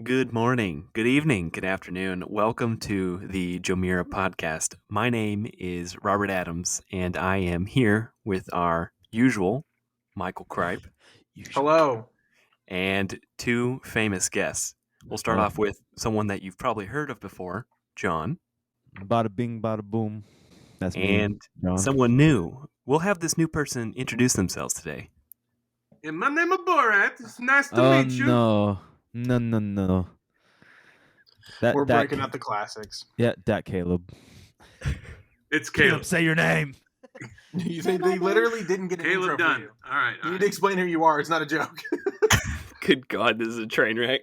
Good morning, good evening, good afternoon. Welcome to the JoMiRo podcast. My name is Robert Adams, and I am here with our usual Michael Kripe Hello. and two famous guests. We'll start off with someone that you've probably heard of before, John, Bada bing, bada boom. That's and me, John. someone new. We'll have this new person introduce themselves today. Yeah, my name is Borat. It's nice to meet you. No. We're breaking up the classics. Yeah, that Caleb. It's Caleb. Say your name. They literally didn't get an intro Caleb Dunn. for you. All right. You need to explain who you are. It's not a joke. Good God, this is a train wreck.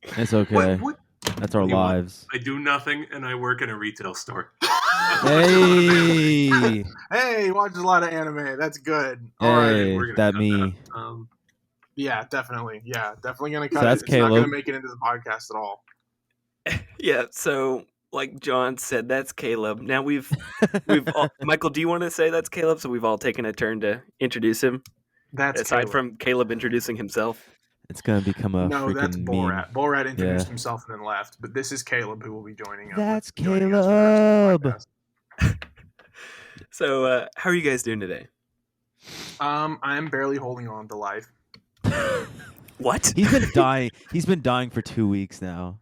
It's okay. What? That's our lives. I do nothing, and I work in a retail store. Hey. Hey, watches a lot of anime. That's good. Hey, All right. we're gonna that cut me. that. Yeah, definitely. Yeah, definitely gonna cut that's it. It's not Caleb. gonna make it into the podcast at all. Yeah, so like John said, that's Caleb. Now we've all, Michael, do you want to say that's Caleb? So we've all taken a turn to introduce him. That's Aside Caleb. from Caleb introducing himself. It's gonna become a No, freaking that's Borat. meme. Borat introduced Yeah. himself and then left. But this is Caleb who will be joining us. That's joining us for the rest of the Caleb. podcast. So how are you guys doing today? I'm barely holding on to life. What? He's been dying. He's been dying for 2 weeks now.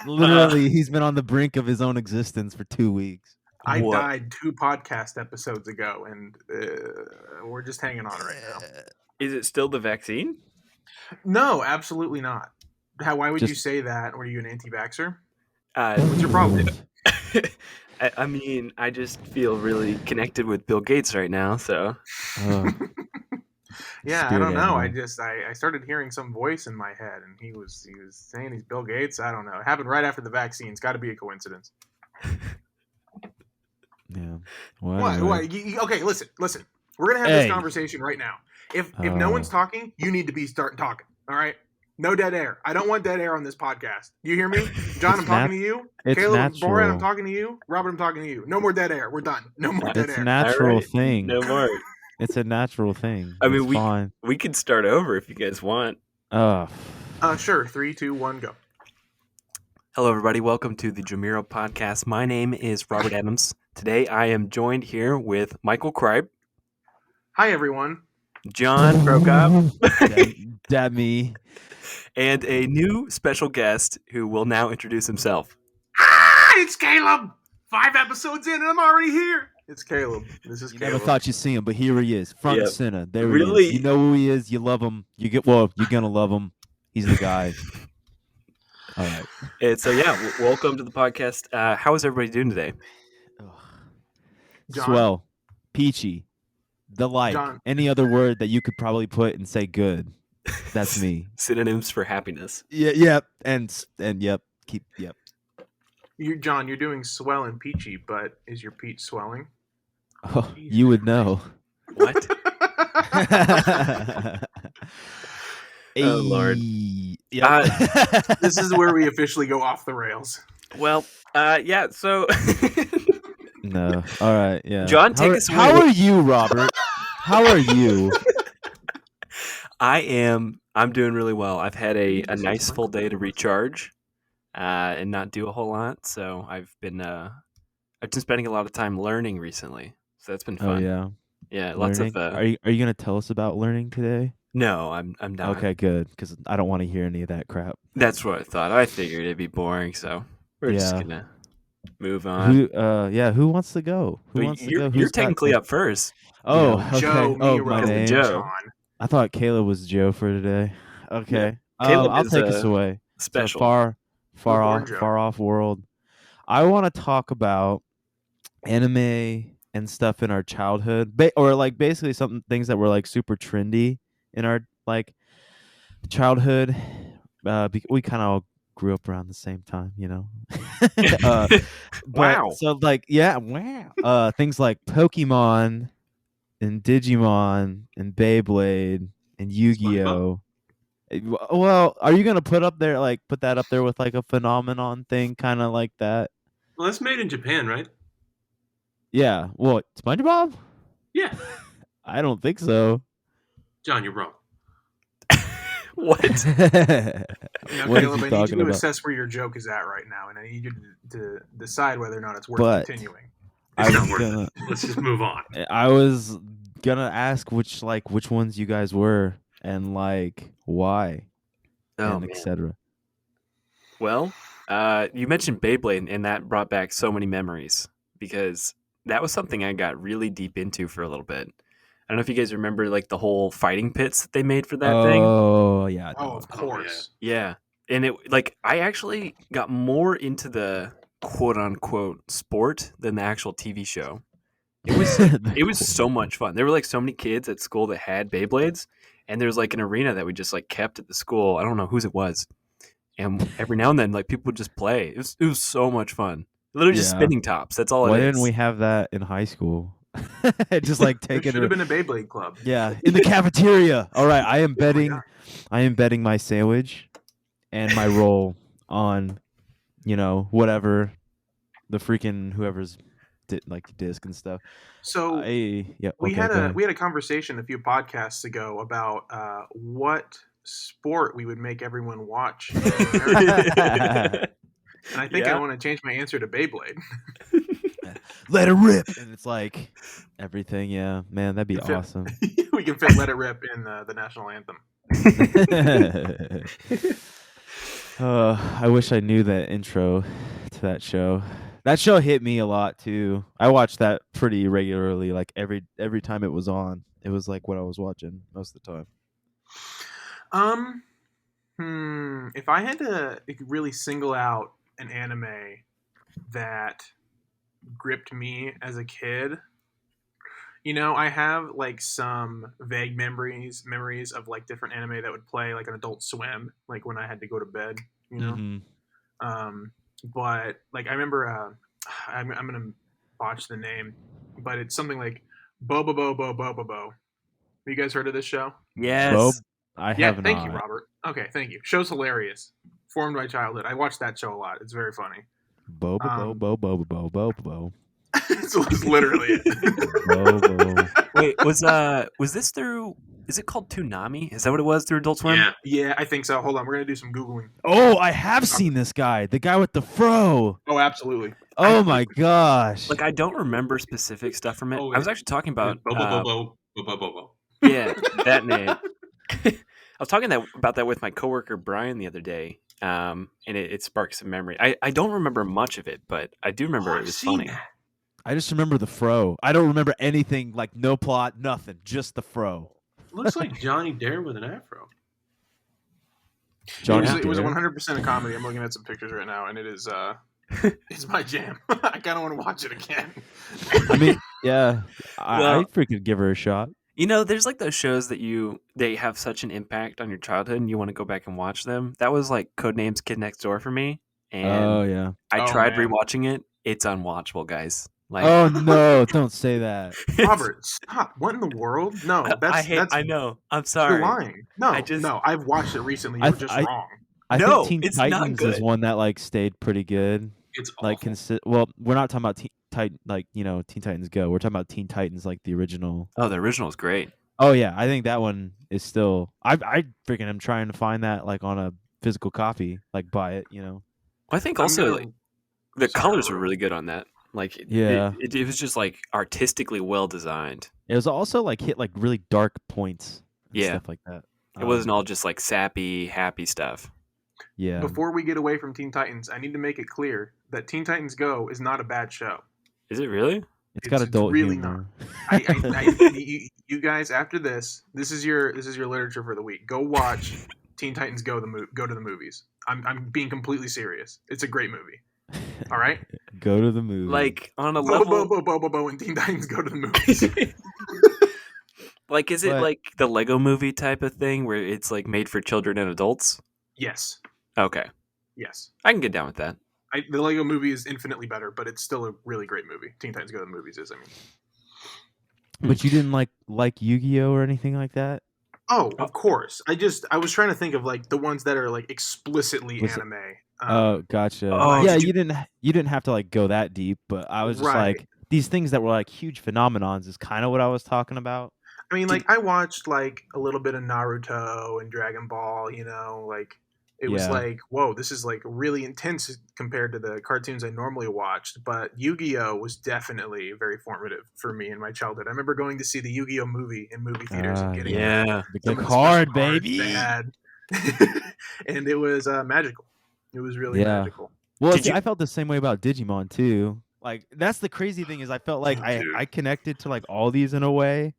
Literally, he's been on the brink of his own existence for 2 weeks. I What? died 2 podcast episodes ago, and we're just hanging on right now. Is it still the vaccine? No, absolutely not. Why would you Just- say that? Were you an anti-vaxxer? What's your problem? I mean, I just feel really connected with Bill Gates right now, so. Oh, Yeah, I Spirit don't know. animal. I started hearing some voice in my head, and he was saying he's Bill Gates. I don't know. It happened right after the vaccine. It's got to be a coincidence. yeah. Well, What? anyway. What? Okay, listen. We're gonna have Hey. this conversation right now. If no one's talking, you need to be starting talking. All right. No dead air. I don't want dead air on this podcast. You hear me? John, I'm It's talking to you. it's Caleb, natural. Borat, I'm talking to you. Robert, I'm talking to you. No more dead air. We're done. No more dead It's air. a natural Alright, thing. No more. It's a natural thing. I mean, It's fine. We could start over if you guys want. Sure. 3, 2, 1, go. Hello, everybody. Welcome to the JoMiRo podcast. My name is Robert Adams. Today, I am joined here with Michael Kripe, Hi, everyone. John Prokop, that me. and a new special guest who will now introduce himself. It's Caleb. 5 episodes in, and I'm already here. It's Caleb. This is You Caleb. never thought you'd see him, but here he is, front Yeah. and center. There Really? he is. You know who he is. You love him. You're gonna love him. He's the guy. All right. And so, yeah, welcome to the podcast. How is everybody doing today? John? Swell, peachy, delight. John. Any other word that you could probably put and say good. That's me. Synonyms for happiness. Yeah. Yep. And yep. Yep. John, you're doing swell and peachy, but is your peach swelling? Oh, you would know. What? Oh, Lord. Yep. This is where we officially go off the rails. Well, yeah, so No. All right. Yeah. John, take us away. How are you, Robert? How are you? I'm doing really well. I've had a nice full day to recharge and not do a whole lot. So I've been spending a lot of time learning recently. So that's been Oh fun. yeah. Yeah, lots Learning? of Are you gonna tell us about learning today? No, I'm not. Okay, good. Because I don't want to hear any of that crap. That's what I thought. I figured it'd be boring, so we're just Yeah. gonna move on. Who wants to go? Who wants to go? You're Who's got technically the- up first. Oh, Yeah. okay. Joe, Oh, Miro, my Is it name. Joe? John. I thought Caleb was Joe for today. Okay. Caleb I'll is, take us away. Special. So far Newborn off, Joe. far off world. I want to talk about anime and stuff in our childhood, or like basically some things that were like super trendy in our like childhood. We kind of all grew up around the same time, you know. But, Wow. So like, yeah, wow. Things like Pokemon and Digimon and Beyblade and Yu-Gi-Oh. Well, are you gonna put that up there with like a phenomenon thing, kind of like that? Well, that's made in Japan, right? Yeah. What, SpongeBob? Yeah. I don't think so. John, you're wrong. What? Now, What is Caleb, he I need you talking to about? assess where your joke is at right now, and I need you to decide whether or not it's worth But continuing. It's I not was worth gonna, it. Let's just move on. I was gonna ask which ones you guys were and like why Oh and man. etc. Well, you mentioned Beyblade, and that brought back so many memories because that was something I got really deep into for a little bit. I don't know if you guys remember like the whole fighting pits that they made for that thing. Oh yeah, Oh, no. of course. Yeah. And it like I actually got more into the quote unquote sport than the actual TV show. It was like, it was so much fun. There were like so many kids at school that had Beyblades, and there was like an arena that we just like kept at the school. I don't know whose it was. And every now and then like people would just play. It was so much fun. Literally just Yeah. spinning tops. That's all Why it is. didn't we have that in high school? Just like There taking should have been a Beyblade club. yeah, in the cafeteria. All right, I am Oh my betting God. my sandwich and my roll on, whatever the freaking whoever's like disc and stuff. So Yeah, we okay, had go a ahead. we had a conversation a few podcasts ago about what sport we would make everyone watch. In America. And I think I Yeah. want to change my answer to Beyblade. Let it rip, and it's like everything. Yeah, man, that'd be Fit- awesome. We can fit "Let It Rip" in the national anthem. I wish I knew that intro to that show. That show hit me a lot too. I watched that pretty regularly, like every time it was on. It was like what I was watching most of the time. If I had to really single out an anime that gripped me as a kid, I have like some vague memories of like different anime that would play like an Adult Swim, like when I had to go to bed, Mhm. But like I remember, I'm gonna botch the name, but it's something like Bobobo Bobobo. Have you guys heard of this show? Yes. Bob, I Yeah, have thank not. you, Robert. Okay, thank you. Show's hilarious. Formed my childhood. I watched that show a lot. It's very funny. Bo bo bo bo bo bo bo bo. So it's literally it. Wait, was this through? Is it called Toonami? Is that what it was through Adult Swim? Yeah. Yeah, I think so. Hold on, we're gonna do some googling. Oh, I have seen this guy. The guy with the fro. Oh, absolutely. Oh my gosh. Like I don't remember specific stuff from it. Oh, I was actually talking about Bo. yeah, that name. I was talking about that with my coworker Brian the other day, and it sparked some memory. I don't remember much of it, but I do remember it was funny. I just remember the fro. I don't remember anything, like no plot, nothing, just the fro. Looks like Johnny Dare with an afro. Johnny It was Dare? 100% a comedy. I'm looking at some pictures right now, and it is it's my jam. I kind of want to watch it again. I mean, yeah, Well- I'd freaking give her a shot. There's like those shows that they have such an impact on your childhood, and you want to go back and watch them. That was like Codenames Kid Next Door for me, and Oh yeah. I Oh, tried man. rewatching it. It's unwatchable, guys. Like, Oh no! Don't say that. Robert, stop. What in the world? No, that's I know. I'm you're sorry. lying. No, I no, I've watched it recently. I You're th- just wrong. I No, think Teen it's not Titans is good. one that like stayed pretty good. It's Like awful. well, we're not talking about Teen Titans Go. We're talking about Teen Titans, like the original. Oh, the original is great. Oh yeah, I think that one is still. I freaking am trying to find that like on a physical copy, like buy it. I think I'm also gonna- like, the Sorry, colors were Robert. really good on that. Like, Yeah. it was just like artistically well designed. It was also like hit like really dark points. And Yeah. stuff like that. It wasn't all just like sappy, happy stuff. Yeah. Before we get away from Teen Titans, I need to make it clear that Teen Titans Go is not a bad show. Is it really? It's got it's adult really humor. You guys, after this is your literature for the week. Go watch Teen Titans Go to the movies. I'm being completely serious. It's a great movie. All right. Go to the movie. Like on a Bo level, bo and Teen Titans Go to the movies. like is it But- like the Lego Movie type of thing where it's like made for children and adults? Yes. Okay, Yes. I can get down with that. The Lego Movie is infinitely better, but it's still a really great movie. Teen Titans Go to the movies is. I mean. But you didn't like Yu-Gi-Oh or anything like that? Oh, of course. I was trying to think of like the ones that are like explicitly Was it- anime. Oh, gotcha. Oh, yeah, did you didn't have to like go that deep, but I was just Right. like these things that were like huge phenomenons is kind of what I was talking about. I mean, like, I watched like a little bit of Naruto and Dragon Ball. Like it was Yeah. like, whoa, this is like really intense compared to the cartoons I normally watched. But Yu-Gi-Oh was definitely very formative for me in my childhood. I remember going to see the Yu-Gi-Oh movie in movie theaters and getting Yeah. The some of the card, special cards baby. they had, and it was magical. It was really Yeah. magical. Well, Did see, you- I felt the same way about Digimon too. Like that's the crazy thing is I felt like Oh, dude. I connected to like all these in a way.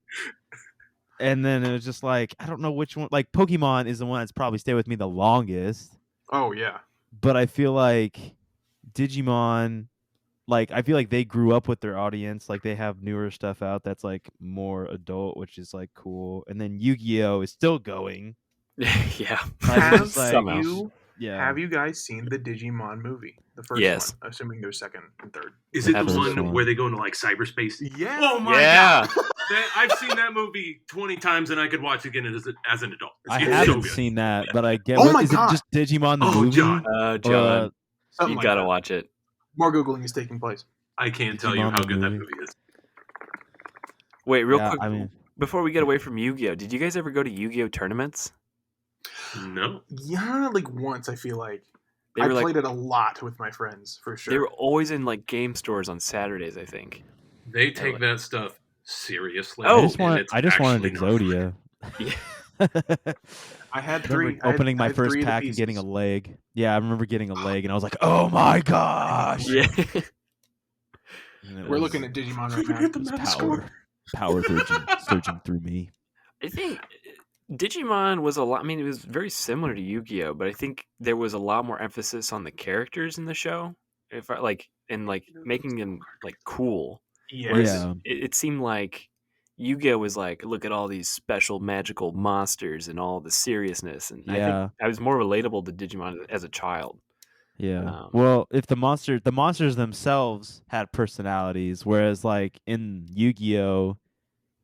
And then it was just like I don't know which one. Like Pokemon is the one that's probably stayed with me the longest. Oh yeah. But I feel like Digimon, like I feel like they grew up with their audience. Like they have newer stuff out that's like more adult, which is like cool. And then Yu-Gi-Oh is still going. Yeah. Like, Have it's like- Somehow. Yeah. Have you guys seen the Digimon movie? The first Yes. one, assuming there's second and third. Is it the Absolutely. one where they go into like cyberspace? Yeah. Oh my Yeah. god! I've seen that movie 20 times and I could watch it again as an adult. I It's haven't so good. seen that, but I get. Oh what, my is God. it just Digimon the Oh, movie? John. John, Something you like gotta that. watch it. More Googling is taking place. I can't tell you Digimon how the good that movie. movie is. Wait, real Yeah, quick. I mean, Before we get away from Yu-Gi-Oh, did you guys ever go to Yu-Gi-Oh tournaments? No. Yeah, like once I feel like. They I were like played it a lot with my friends, for sure. they were always in like game stores on Saturdays, I think. They take like- that stuff seriously. Oh, I just and wanted. it's I just wanted actually not Exodia. Yeah. I had I three. remember opening I my had first 3 of the pack and getting a pieces. leg. Yeah, I remember getting a leg, and I was like, "Oh my gosh!" Yeah. And it We're was- looking at Digimon right now. Forget the it was mascot. power surging through me. I think Digimon was a lot. I mean, it was very similar to Yu-Gi-Oh, but I think there was a lot more emphasis on the characters in the show. If I like, and like making them like cool. Yes. Whereas Yeah. it seemed like Yu-Gi-Oh was like, look at all these special magical monsters and all the seriousness, and I Yeah. think I was more relatable to Digimon as a child. Yeah. Well, if the monsters themselves had personalities, whereas like in Yu-Gi-Oh,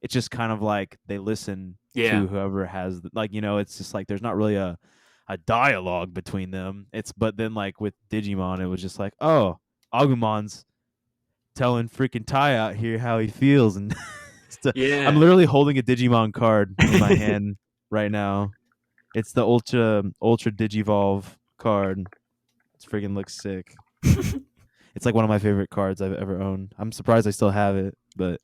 it's just kind of like they listen Yeah. to whoever has it's just like there's not really a dialogue between them. But then like with Digimon, it was just like, oh, Agumon's telling freaking Tai out here how he feels, and Yeah. I'm literally holding a Digimon card in my hand right now. It's the Ultra Digivolve card. It freaking looks sick. It's like one of my favorite cards I've ever owned. I'm surprised I still have it, but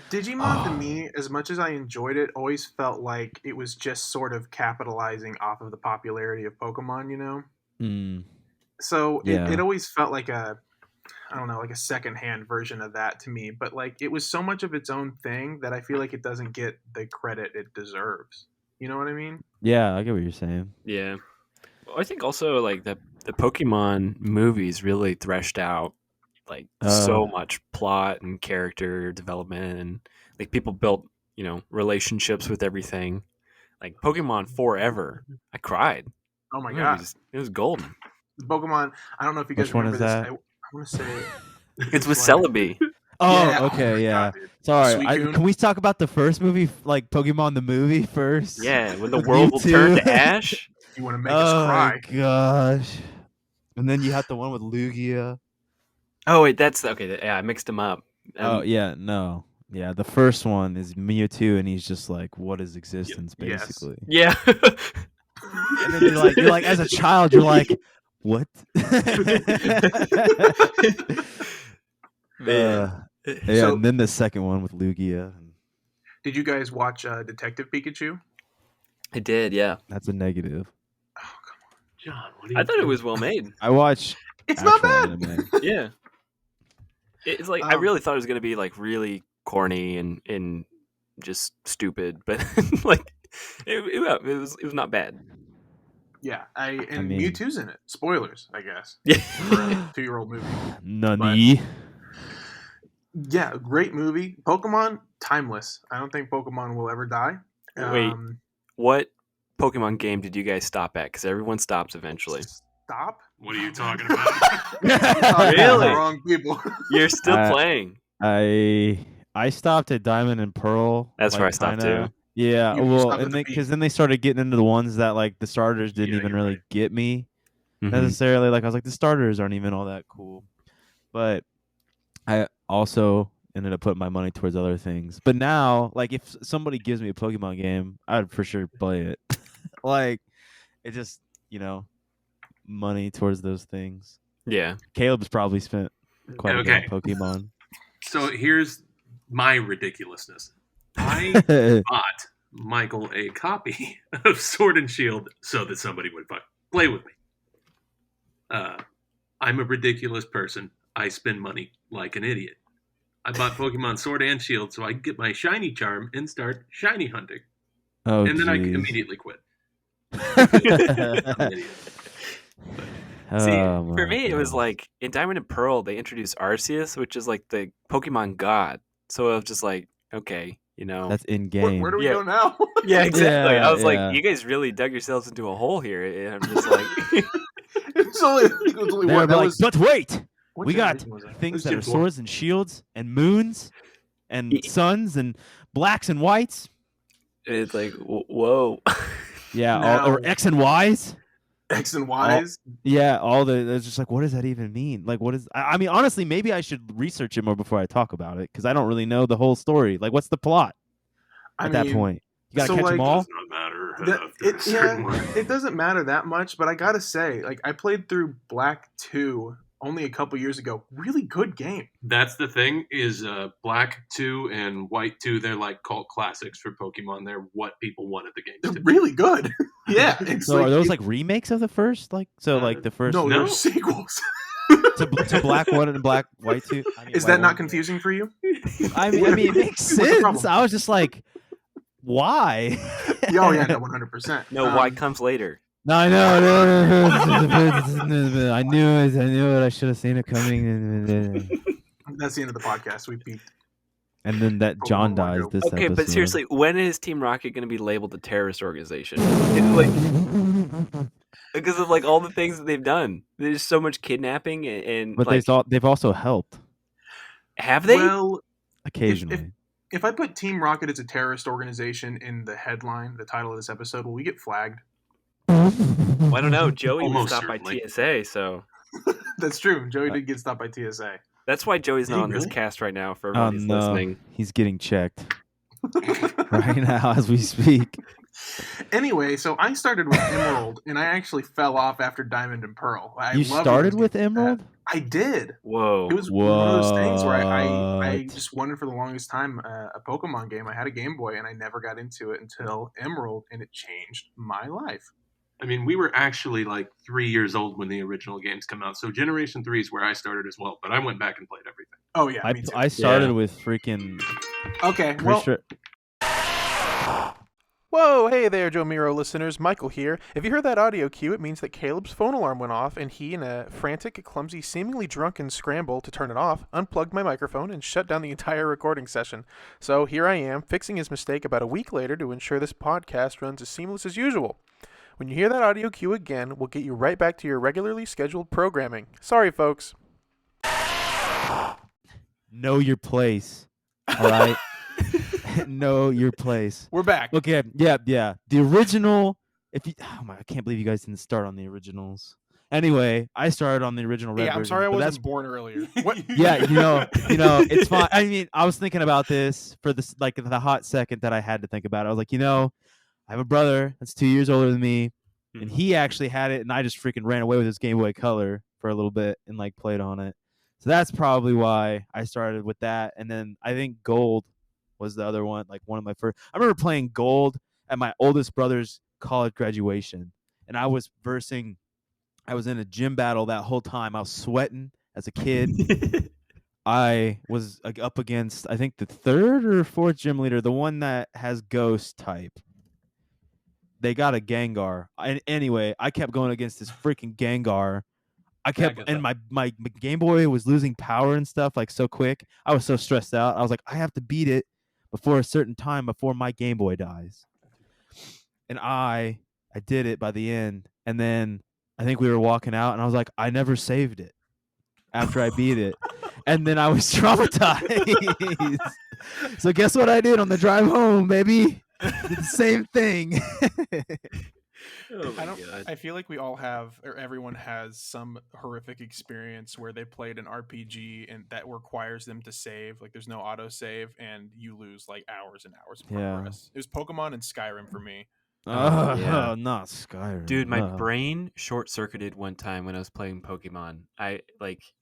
Digimon, to me, as much as I enjoyed it, always felt like it was just sort of capitalizing off of the popularity of Pokemon, So Yeah. it always felt like I don't know, like a secondhand version of that to me. But like it was so much of its own thing that I feel like it doesn't get the credit it deserves. You know what I mean? yeah, I get what you're saying. Yeah. Well, I think also like the Pokemon movies really threshed out like so much plot and character development, and like people built, relationships with everything. Like Pokemon Forever, I cried. Oh my It god, was golden. Pokemon! I don't know if you guys Which one remember is this. that? I want to say It's with like- Celebi. Oh, Yeah, okay, my yeah. God, dude. Sorry, Suicune? can we talk about the first movie, like Pokemon the movie first? Yeah, when the With world will turn to Mewtwo. ash. You want to make us Oh cry? my gosh! And then you have the one with Lugia. Oh wait, that's okay. Yeah, I mixed them up. Oh yeah, no, yeah. The first one is Mewtwo, and he's just like, "What is existence?" Yes. Basically. Yeah. And then you're like, as a child, you're like, "What?" Man. Yeah, So- and then the second one with Lugia. Did you guys watch Detective Pikachu? I did, yeah. That's a negative. John, what are you I thought it doing? was well made. I watch It's not actual bad. anime. Yeah. It's like I Um, really thought it was gonna be like really corny and just stupid, but like it was not bad. Yeah, and I mean- Mewtwo's in it. Spoilers, I guess, Yeah. for a 2-year-old movie. Nani? Yeah, great movie. Pokemon, timeless. I don't think Pokemon will ever die. Wait. What Pokemon game did you guys stop at? Because everyone stops eventually. Stop. What are you talking about? You're talking to Really? the wrong people. You're still Uh, playing. I stopped at Diamond and Pearl. That's where I stopped kinda. too. Yeah, You well, stopped at and the because then they started getting into the ones that like the starters didn't Yeah, even you're really right. get me Mhm. necessarily. Like I was like, the starters aren't even all that cool. But I also ended up putting my money towards other things. But now, like, if somebody gives me a Pokemon game, I'd for sure play it. Like, it just, money towards those things. Yeah. Caleb's probably spent quite a bit Okay. on Pokemon. So here's my ridiculousness. I bought Michael a copy of Sword and Shield so that somebody would play with me. I'm a ridiculous person. I spend money like an idiot. I bought Pokemon Sword and Shield so I could get my shiny charm and start shiny hunting. Oh, and then I jeez. immediately quit. I'm an idiot. See, Oh, for my me, it was gosh. like in Diamond and Pearl, they introduced Arceus, which is like the Pokemon god. So I was just like, okay, That's in game. Where do we Yeah. go now? yeah, exactly. Yeah, I was yeah. like, you guys really dug yourselves into a hole here, and I'm just like, It's only They're what? That like, was, but wait, what we got generation was that? things This that are Gen 4. swords and shields and moons and Yeah. suns and blacks and whites. it's like, whoa. Yeah, Now- or X and Y's. X and Y's. Yeah, it's just like, what does that even mean? Like, what is? I mean, honestly, maybe I should research it more before I talk about it because I don't really know the whole story. Like, what's the plot at that point? You gotta so, catch them like, all. Does not matter. That- after a certain one. it doesn't matter that much, but I gotta say, like, I played through Black 2 only a couple years ago. Really good game. That's the thing is Black 2 and White 2, they're like cult classics for Pokemon. They're what people wanted the games They're to be. really good. Yeah. It's So, are those like remakes of the first? Like, so like the first no, No. they're sequels. to Black 1 and Black White 2. I mean, Is White that 1. not confusing for you? I mean, it makes What's the sense. problem? I was just like, why? Oh yeah, no, 100%. No, why comes later? No, I know. No. I knew it. I knew it. I should have seen it coming. That's the end of the podcast. We beat. And then that John dies this Okay, episode. but seriously, when is Team Rocket going to be labeled a terrorist organization? It's like, because of like all the things that they've done. There's so much kidnapping and But like, they've also helped have they? Well, occasionally. if I put Team Rocket as a terrorist organization in the headline, the title of this episode, will we get flagged? Well, I don't know. Joey was Almost stopped by certainly. Uh, TSA, so That's true. Joey did get stopped by TSA. that's why Joey's Did not he on this really? cast right now. For Oh everyone who's no, listening, he's getting checked right now as we speak. Anyway, so I started with Emerald, and I actually fell off after Diamond and Pearl. I You loved started those with games. Emerald? I did. whoa. It was one of those things where I What? just wanted for the longest time a Pokemon game. I had a Game Boy, and I never got into it until Emerald, and it changed my life. I mean, we were actually like 3 years old when the original games come out. So Generation 3 is where I started as well. But I went back and played everything. Oh yeah, me too. I started Yeah. with freaking. Okay, pretty well, sure- Whoa, hey there, JoMiRo listeners. Michael here. If you heard that audio cue, it means that Caleb's phone alarm went off, and he, in a frantic, clumsy, seemingly drunken scramble to turn it off, unplugged my microphone and shut down the entire recording session. So here I am, fixing his mistake about a week later to ensure this podcast runs as seamless as usual. When you hear that audio cue again, we'll get you right back to your regularly scheduled programming. Sorry, folks. Know your place. All right. Know your place. We're back. Okay, yeah. The original. I can't believe you guys didn't start on the originals. Anyway, I started on the original red Yeah, I'm version, sorry I but wasn't born earlier. What? yeah, it's fine. I mean, I was thinking about this for this, like the hot second that I had to think about it. I was like, I have a brother that's 2 years older than me, and he actually had it, and I just freaking ran away with his Game Boy Color for a little bit and like played on it. So that's probably why I started with that. And then I think Gold was the other one, like one of my first. I remember playing Gold at my oldest brother's college graduation, and I was in a gym battle that whole time. I was sweating as a kid. I was up against, I think, the third or fourth gym leader, the one that has Ghost type. They got a Gengar. Anyway, I kept going against this freaking Gengar. And my Game Boy was losing power and stuff like so quick. I was so stressed out. I was like, I have to beat it before a certain time before my Game Boy dies. And I did it by the end. And then I think we were walking out, and I was like, I never saved it after I beat it. And then I was traumatized. So guess what I did on the drive home, baby? Did the same thing. Oh my I don't. god. I feel like we all have, or everyone has, some horrific experience where they played an RPG and that requires them to save. Like, there's no auto save, and you lose like hours and hours of progress. It was Pokemon and Skyrim for me. Oh, yeah. Not Skyrim. Dude, my brain short circuited one time when I was playing Pokemon. I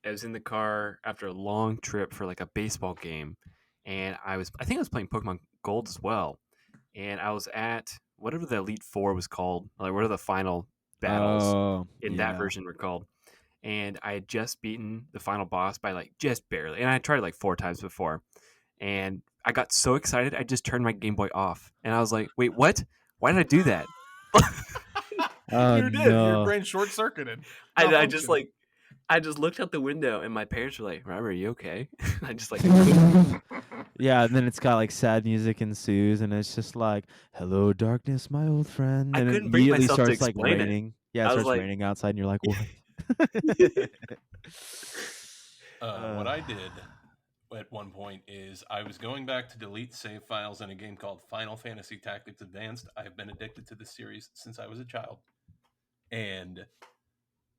was in the car after a long trip for like a baseball game, and I think I was playing Pokemon Gold as well. And I was at whatever the Elite Four was called, like what are the final battles in that version were called. And I had just beaten the final boss by like just barely. And I tried like 4 times before. And I got so excited I just turned my Game Boy off. And I was like, wait, what? Why did I do that? You did. Your brain short circuited. I just looked out the window and my parents were like, Robert, are you okay? I just like Yeah, and then it's got like sad music ensues, and it's just like, "Hello, darkness, my old friend." I And it couldn't bring immediately myself to starts like explain it. raining. Yeah, it I was starts like- raining outside, and you're like, "What?" What I did at one point is I was going back to delete save files in a game called Final Fantasy Tactics Advanced. I have been addicted to this series since I was a child. And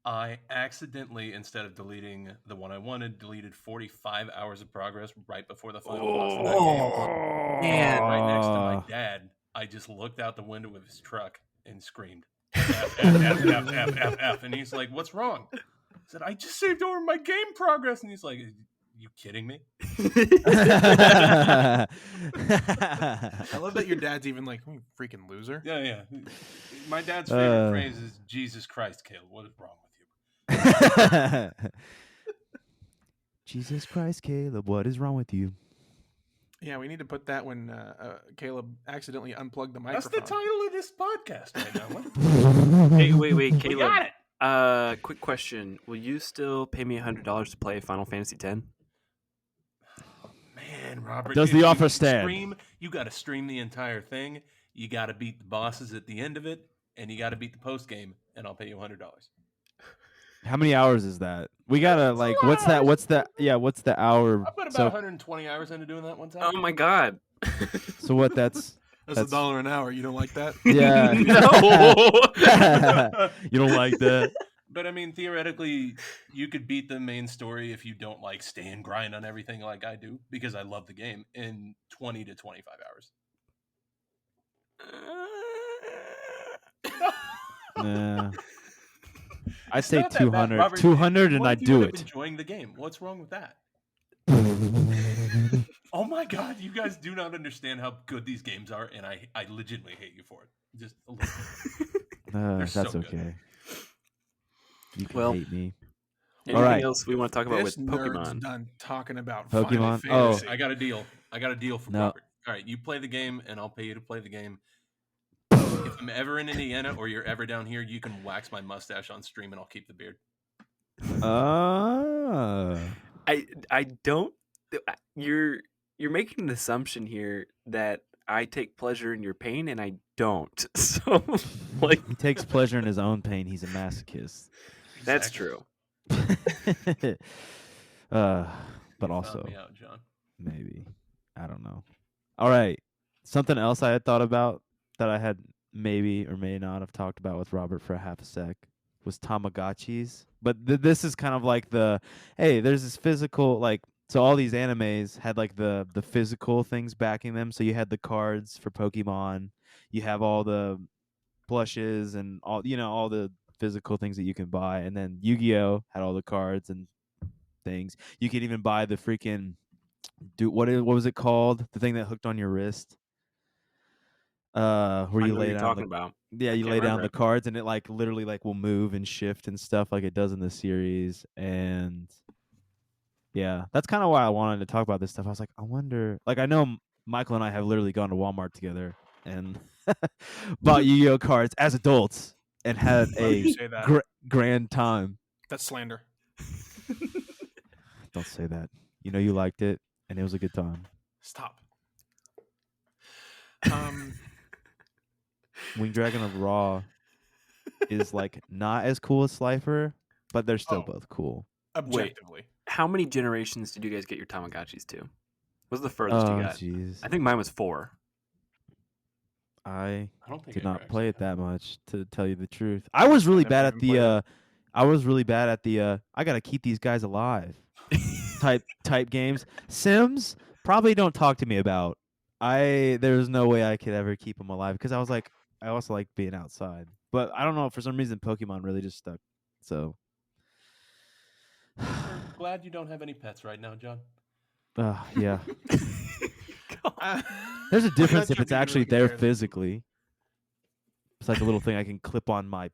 I accidentally, instead of deleting the one I wanted, deleted 45 hours of progress right before the final boss of that game. And right next to my dad, I just looked out the window of his truck and screamed, F, F, F, F, F, F, F. And he's like, what's wrong? I said, I just saved over my game progress. And he's like, you kidding me? I love that your dad's even like, "You freaking loser." Yeah. My dad's favorite phrase is, Jesus Christ, Caleb, what is wrong with you? Jesus Christ, Caleb, what is wrong with you? Yeah, we need to put that when Caleb accidentally unplugged the That's microphone. the title of this podcast right now. Hey, wait, We Caleb. got it. Quick question. Will you still pay me $100 to play Final Fantasy X? Man, Robert, Does if the you offer stand? You got to stream the entire thing. You got to beat the bosses at the end of it, and you got to beat the post game, and I'll pay you $100. How many hours is that? We gotta like, what's that? What's the hour? I put about So, 120 hours into doing that one time. Oh my god. so what? That's That's $1 an hour. You don't like that? yeah. No. You don't like that? But I mean, theoretically, you could beat the main story if you don't like stay and grind on everything like I do, because I love the game, in 20 to 25 hours. Yeah. I It's say not that bad, 200. Robert. 200 and What I if you do end up it. enjoying the game? What's wrong with that? Oh my god, you guys do not understand how good these games are, and I legitimately hate you for it. Just a little bit. That's so good. okay. You can Well, hate me. Anything right. else we want to talk about This with nerd's Pokemon? done talking about Pokemon? Final Oh. Fantasy. I got a deal. For No. Robert. All right, you play the game, and I'll pay you to play the game. If I'm ever in Indiana or you're ever down here, you can wax my mustache on stream, and I'll keep the beard. I don't. You're making an assumption here that I take pleasure in your pain, and I don't. So, like, He takes pleasure in his own pain. He's a masochist. that's Exactly. true. But You also found me out, John. maybe, I don't know. All right, something else I had thought about that I had maybe or may not have talked about with Robert for a half a sec was Tamagotchis. But this is kind of like hey, there's this physical, like, so all these animes had like the physical things backing them. So you had the cards for Pokemon, you have all the plushes and all all the physical things that you can buy, and then Yu-Gi-Oh had all the cards and things. You could even buy the freaking what was it called? The thing that hooked on your wrist. Where I you know what lay you're down talking about. yeah, I you can't lay down remember the it. cards and it like literally like will move and shift and stuff like it does in the series. And yeah, that's kind of why I wanted to talk about this stuff. I was like, I wonder, like, I know Michael and I have literally gone to Walmart together and bought Yu-Gi-Oh cards as adults and had Why would you a say that? grand time. That's slander. Don't say that. You know you liked it and it was a good time. Stop. Wing Dragon of Raw is like not as cool as Slifer, but they're still both cool. Objectively. How many generations did you guys get your Tamagotchis to? What was the furthest you got? Jeez. I think mine was 4. I don't think did I ever not play actually it have. that much, to tell you the truth. I was really never bad at even played the. I was really bad at the. I gotta keep these guys alive. type games. Sims probably don't talk to me about. There's no way I could ever keep them alive because I was like I also like being outside. But I don't know, for some reason Pokemon really just stuck. So We're glad you don't have any pets right now, John. yeah. Uh, There's a I'm difference not if sure it's we can actually really there compare them. physically. It's like a little thing I can clip on my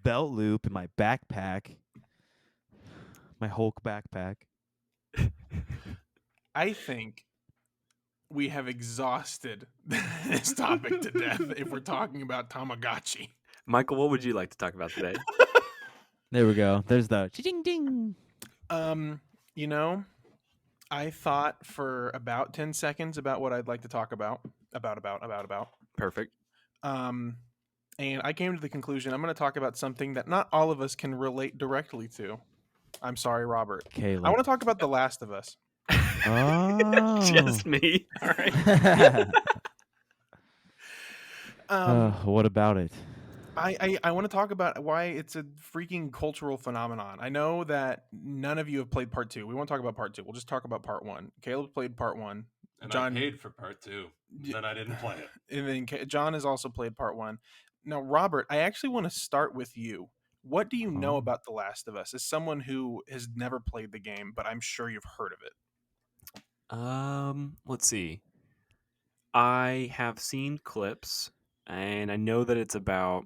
belt loop in my backpack. My Hulk backpack. I think we have exhausted this topic to death if we're talking about Tamagotchi. Michael, what would you like to talk about today? There we go. There's the ding ding. You know, I thought for about 10 seconds about what I'd like to talk about. Perfect. And I came to the conclusion I'm going to talk about something that not all of us can relate directly to. I'm sorry, Robert. Caleb. I want to talk about The Last of Us. Oh. Just me. All right. What about it? I want to talk about why it's a freaking cultural phenomenon. I know that none of you have played part 2. We won't talk about part 2. We'll just talk about part 1. Caleb played part 1. And John I paid for part 2. Then I didn't play it. And then John has also played part 1. Now, Robert, I actually want to start with you. What do you know about The Last of Us as someone who has never played the game, but I'm sure you've heard of it? Let's see. I have seen clips, and I know that it's about,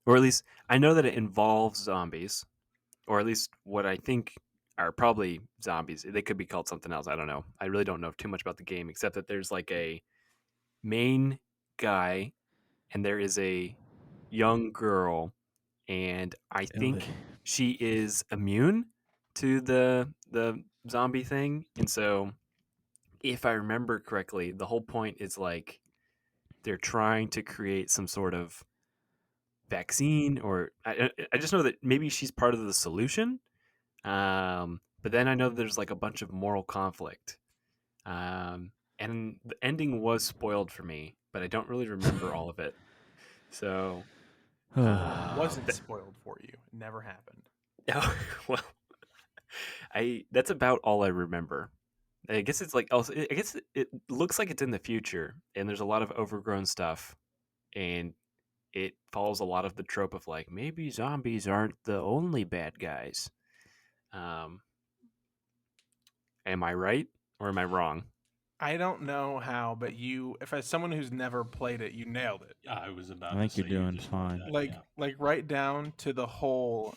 or at least I know that it involves zombies, or at least what I think are probably zombies. They could be called something else. I don't know. I really don't know too much about the game, except that there's like a main guy, and there is a young girl, and I think she is immune to the zombie thing, and so if I remember correctly, the whole point is like they're trying to create some sort of vaccine, or I just know that maybe she's part of the solution. But then I know that there's like a bunch of moral conflict. And the ending was spoiled for me, but I don't really remember all of it. So It wasn't spoiled for you. It never happened. Oh, well, that's about all I remember. I guess it's like also. I guess it looks like it's in the future, and there's a lot of overgrown stuff, and it follows a lot of the trope of like maybe zombies aren't the only bad guys. Am I right or am I wrong? I don't know how, but you, if as someone who's never played it, you nailed it. I was about I think to say you're doing just fine. nailed that, Like right down to the whole.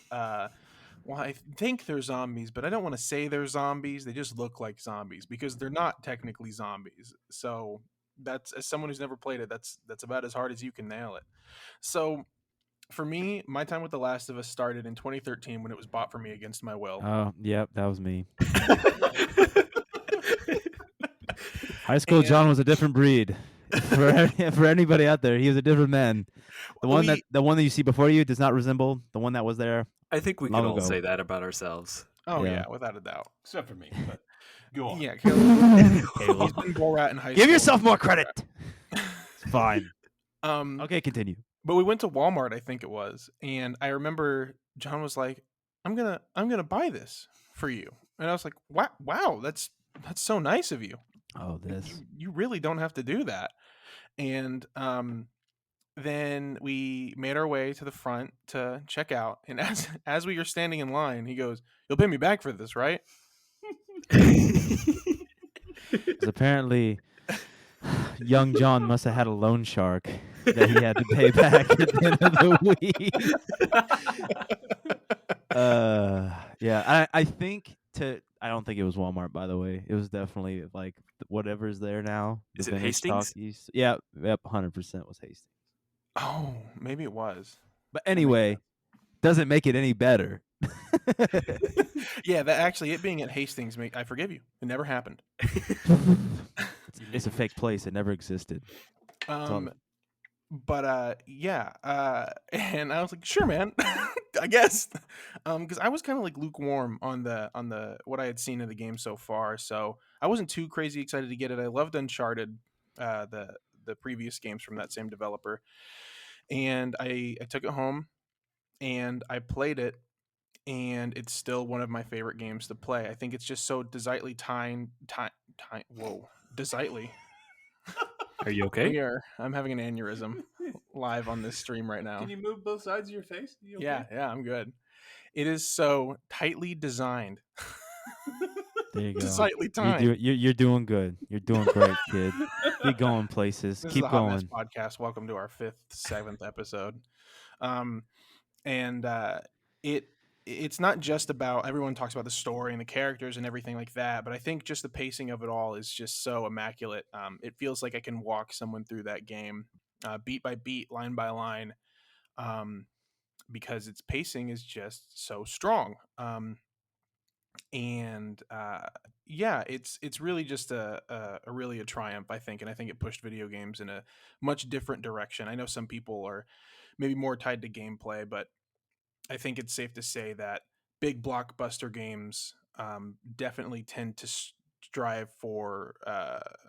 Well, I think they're zombies, but I don't want to say they're zombies. They just look like zombies because they're not technically zombies. So that's, as someone who's never played it, that's about as hard as you can nail it. So for me, my time with The Last of Us started in 2013 when it was bought for me against my will. Oh, yep, that was me. High school John was a different breed. For anybody out there, he was a different man. The one that you see before you does not resemble the one that was there. I think we Long can all ago. say that about ourselves. Oh Yeah. yeah, without a doubt. Except for me, but go on. Yeah, he's been Borat in high school. Give yourself more credit. It's fine. Okay, Okay, continue. but we went to Walmart, I think it was, and I remember John was like, "I'm gonna buy this for you," and I was like, "Wow, that's so nice of you. Oh, this. You really don't have to do that." And then we made our way to the front to check out, and as we were standing in line, he goes, "You'll pay me back for this, right?" Because apparently, young John must have had a loan shark that he had to pay back at the end of the week. Yeah, I think I don't think it was Walmart, by the way. It was definitely like whatever's there now. Is the it vintage stock Hastings? yep, 100% was Hastings. Oh, maybe it was. But anyway, doesn't make it any better. Yeah, that actually, it being at Hastings, I forgive you. It never happened. It's a fake place. It never existed. But yeah, and I was like, sure, man, I guess, because I was kind of like lukewarm on the what I had seen of the game so far, so I wasn't too crazy excited to get it. I loved Uncharted, the previous games from that same developer. And I took it home and I played it, and it's still one of my favorite games to play. I think it's just so desightly desightly. Are you okay? I'm having an aneurysm live on this stream right now. Can you move both sides of your face? You okay? Yeah, I'm good. It is so tightly designed. There you go. Desightly timed. You're doing good. You're doing great, kid. Keep going places. This Keep is the Hot Mess going. Podcast. Welcome to our 7th episode. It's not just about, everyone talks about the story and the characters and everything like that, but I think just the pacing of it all is just so immaculate. It feels like I can walk someone through that game beat by beat, line by line, because its pacing is just so strong. It's really just really a triumph, I think, and I think it pushed video games in a much different direction. I know some people are maybe more tied to gameplay, but I think it's safe to say that big blockbuster games definitely tend to strive for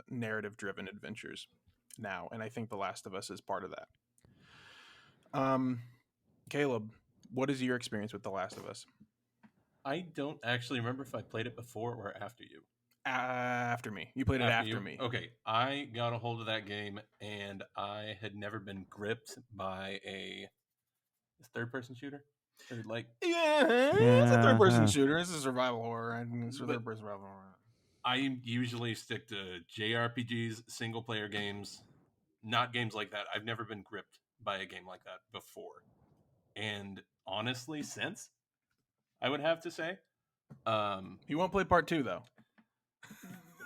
narrative-driven adventures now, and I think The Last of Us is part of that. Caleb, what is your experience with The Last of Us? I don't actually remember if I played it before or after you. After me. You played it after me. Okay, I got a hold of that game, and I had never been gripped by a third-person shooter. Or It's a third-person shooter. It's a survival horror. It's a third-person survival horror. I usually stick to JRPGs, single-player games, not games like that. I've never been gripped by a game like that before. And honestly, since, I would have to say. You won't play part 2, though.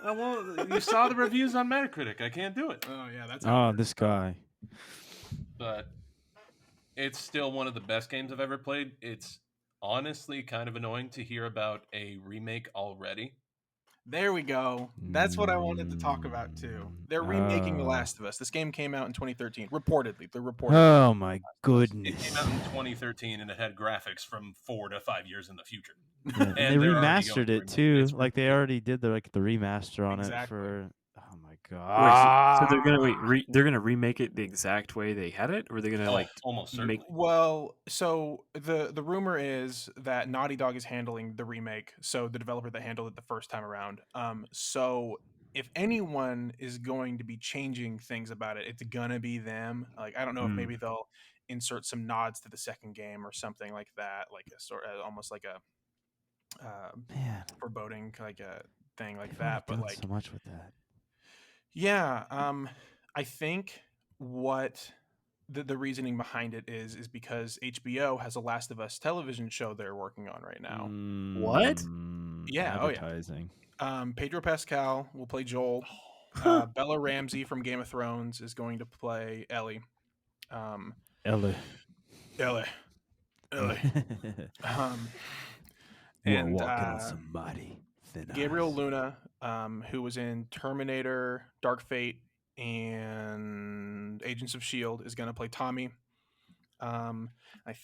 Well, you saw the reviews on Metacritic. I can't do it. Oh, yeah, that's this guy. But it's still one of the best games I've ever played. It's honestly kind of annoying to hear about a remake already. There we go. That's what I wanted to talk about, too. They're remaking The Last of Us. This game came out in 2013. Reportedly. Oh, my goodness. It came out in 2013, and it had graphics from 4 to 5 years in the future. Yeah, they remastered it, too. Like, they already did the remaster on it for... Oh, my God. Wait, so they're gonna they're gonna remake it the exact way they had it, or are they gonna almost certainly? Well, so the rumor is that Naughty Dog is handling the remake, so the developer that handled it the first time around. So if anyone is going to be changing things about it, it's gonna be them. Like, I don't know if maybe they'll insert some nods to the second game or something like that, like a sort of almost like a foreboding like a thing like that. But like so much with that. Yeah, I think what the reasoning behind it is because HBO has a Last of Us television show they're working on right now. What? Yeah, advertising. Pedro Pascal will play Joel. Bella Ramsey from Game of Thrones is going to play Ellie. Ellie. And walking on somebody. Gabriel Luna, who was in Terminator, Dark Fate, and Agents of S.H.I.E.L.D., is going to play Tommy. I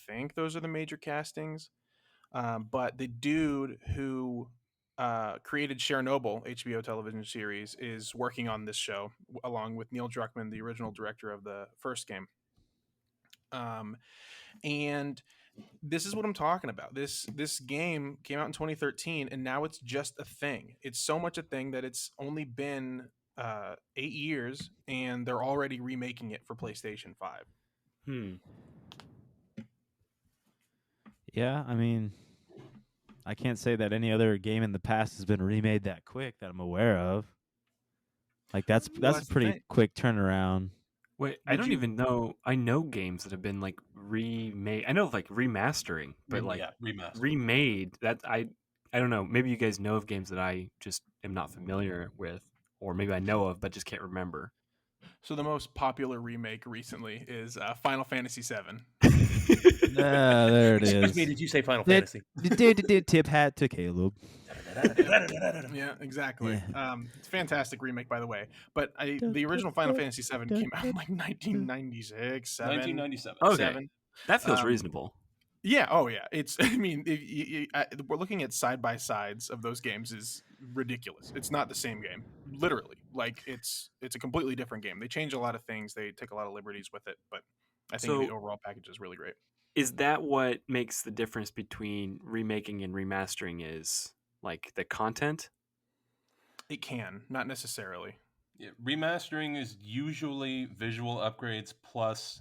think those are the major castings. But the dude who created Chernobyl, HBO television series, is working on this show, along with Neil Druckmann, the original director of the first game. And this is what I'm talking about. This game came out in 2013, and now it's just a thing. It's so much a thing that it's only been 8 years, and they're already remaking it for PlayStation 5. Yeah, I mean, I can't say that any other game in the past has been remade that quick that I'm aware of. Like that's a pretty quick turnaround. Wait, I don't even know. I know games that have been like remade. I know like remastering, but like remade. That I don't know. Maybe you guys know of games that I just am not familiar with, or maybe I know of but just can't remember. So the most popular remake recently is Final Fantasy VII. There it is. Excuse me, did you say Final Fantasy? Tip hat to Caleb. Yeah, exactly. Yeah. It's a fantastic remake, by the way. But the original Final Fantasy VII came out in like 1996, 1997. Okay, that feels reasonable. Yeah. Oh, yeah. It's. I mean, we're looking at side by sides of those games is ridiculous. It's not the same game. literally, like it's a completely different game. They change a lot of things. They take a lot of liberties with it, but I think the So overall package is really great. is that what makes the difference between remaking and remastering is like the content? It can, not necessarily. Yeah, remastering is usually visual upgrades plus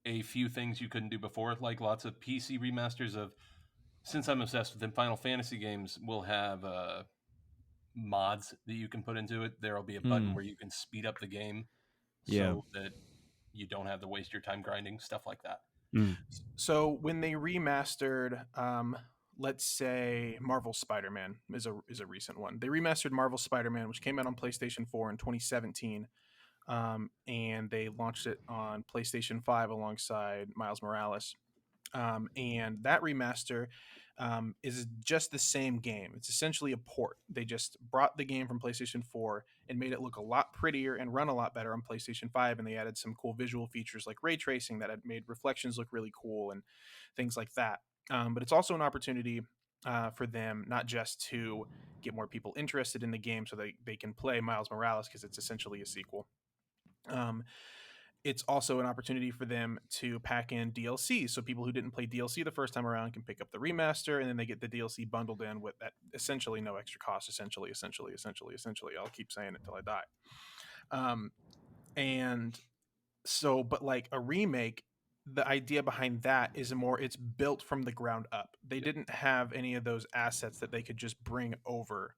a few things you couldn't do before, like lots of PC remasters of. Since I'm obsessed with them, Final Fantasy games will have mods that you can put into it. There'll be a button where you can speed up the game Yeah. so that you don't have to waste your time grinding, stuff like that. So when they remastered, let's say Marvel Spider-Man is a recent one. They remastered Marvel Spider-Man, which came out on PlayStation 4 in 2017, and they launched it on PlayStation 5 alongside Miles Morales. And that remaster is just the same game. It's essentially a port. They just brought the game from PlayStation 4 and made it look a lot prettier and run a lot better on PlayStation 5. And they added some cool visual features like ray tracing that had made reflections look really cool and things like that. But it's also an opportunity for them not just to get more people interested in the game so they can play Miles Morales because it's essentially a sequel. Um, it's also an opportunity for them to pack in DLC. So people who didn't play DLC the first time around can pick up the remaster, and then they get the DLC bundled in with that essentially no extra cost. Essentially. I'll keep saying it till I die. And so, but like a remake, the idea behind that is it's built from the ground up. They didn't have any of those assets that they could just bring over.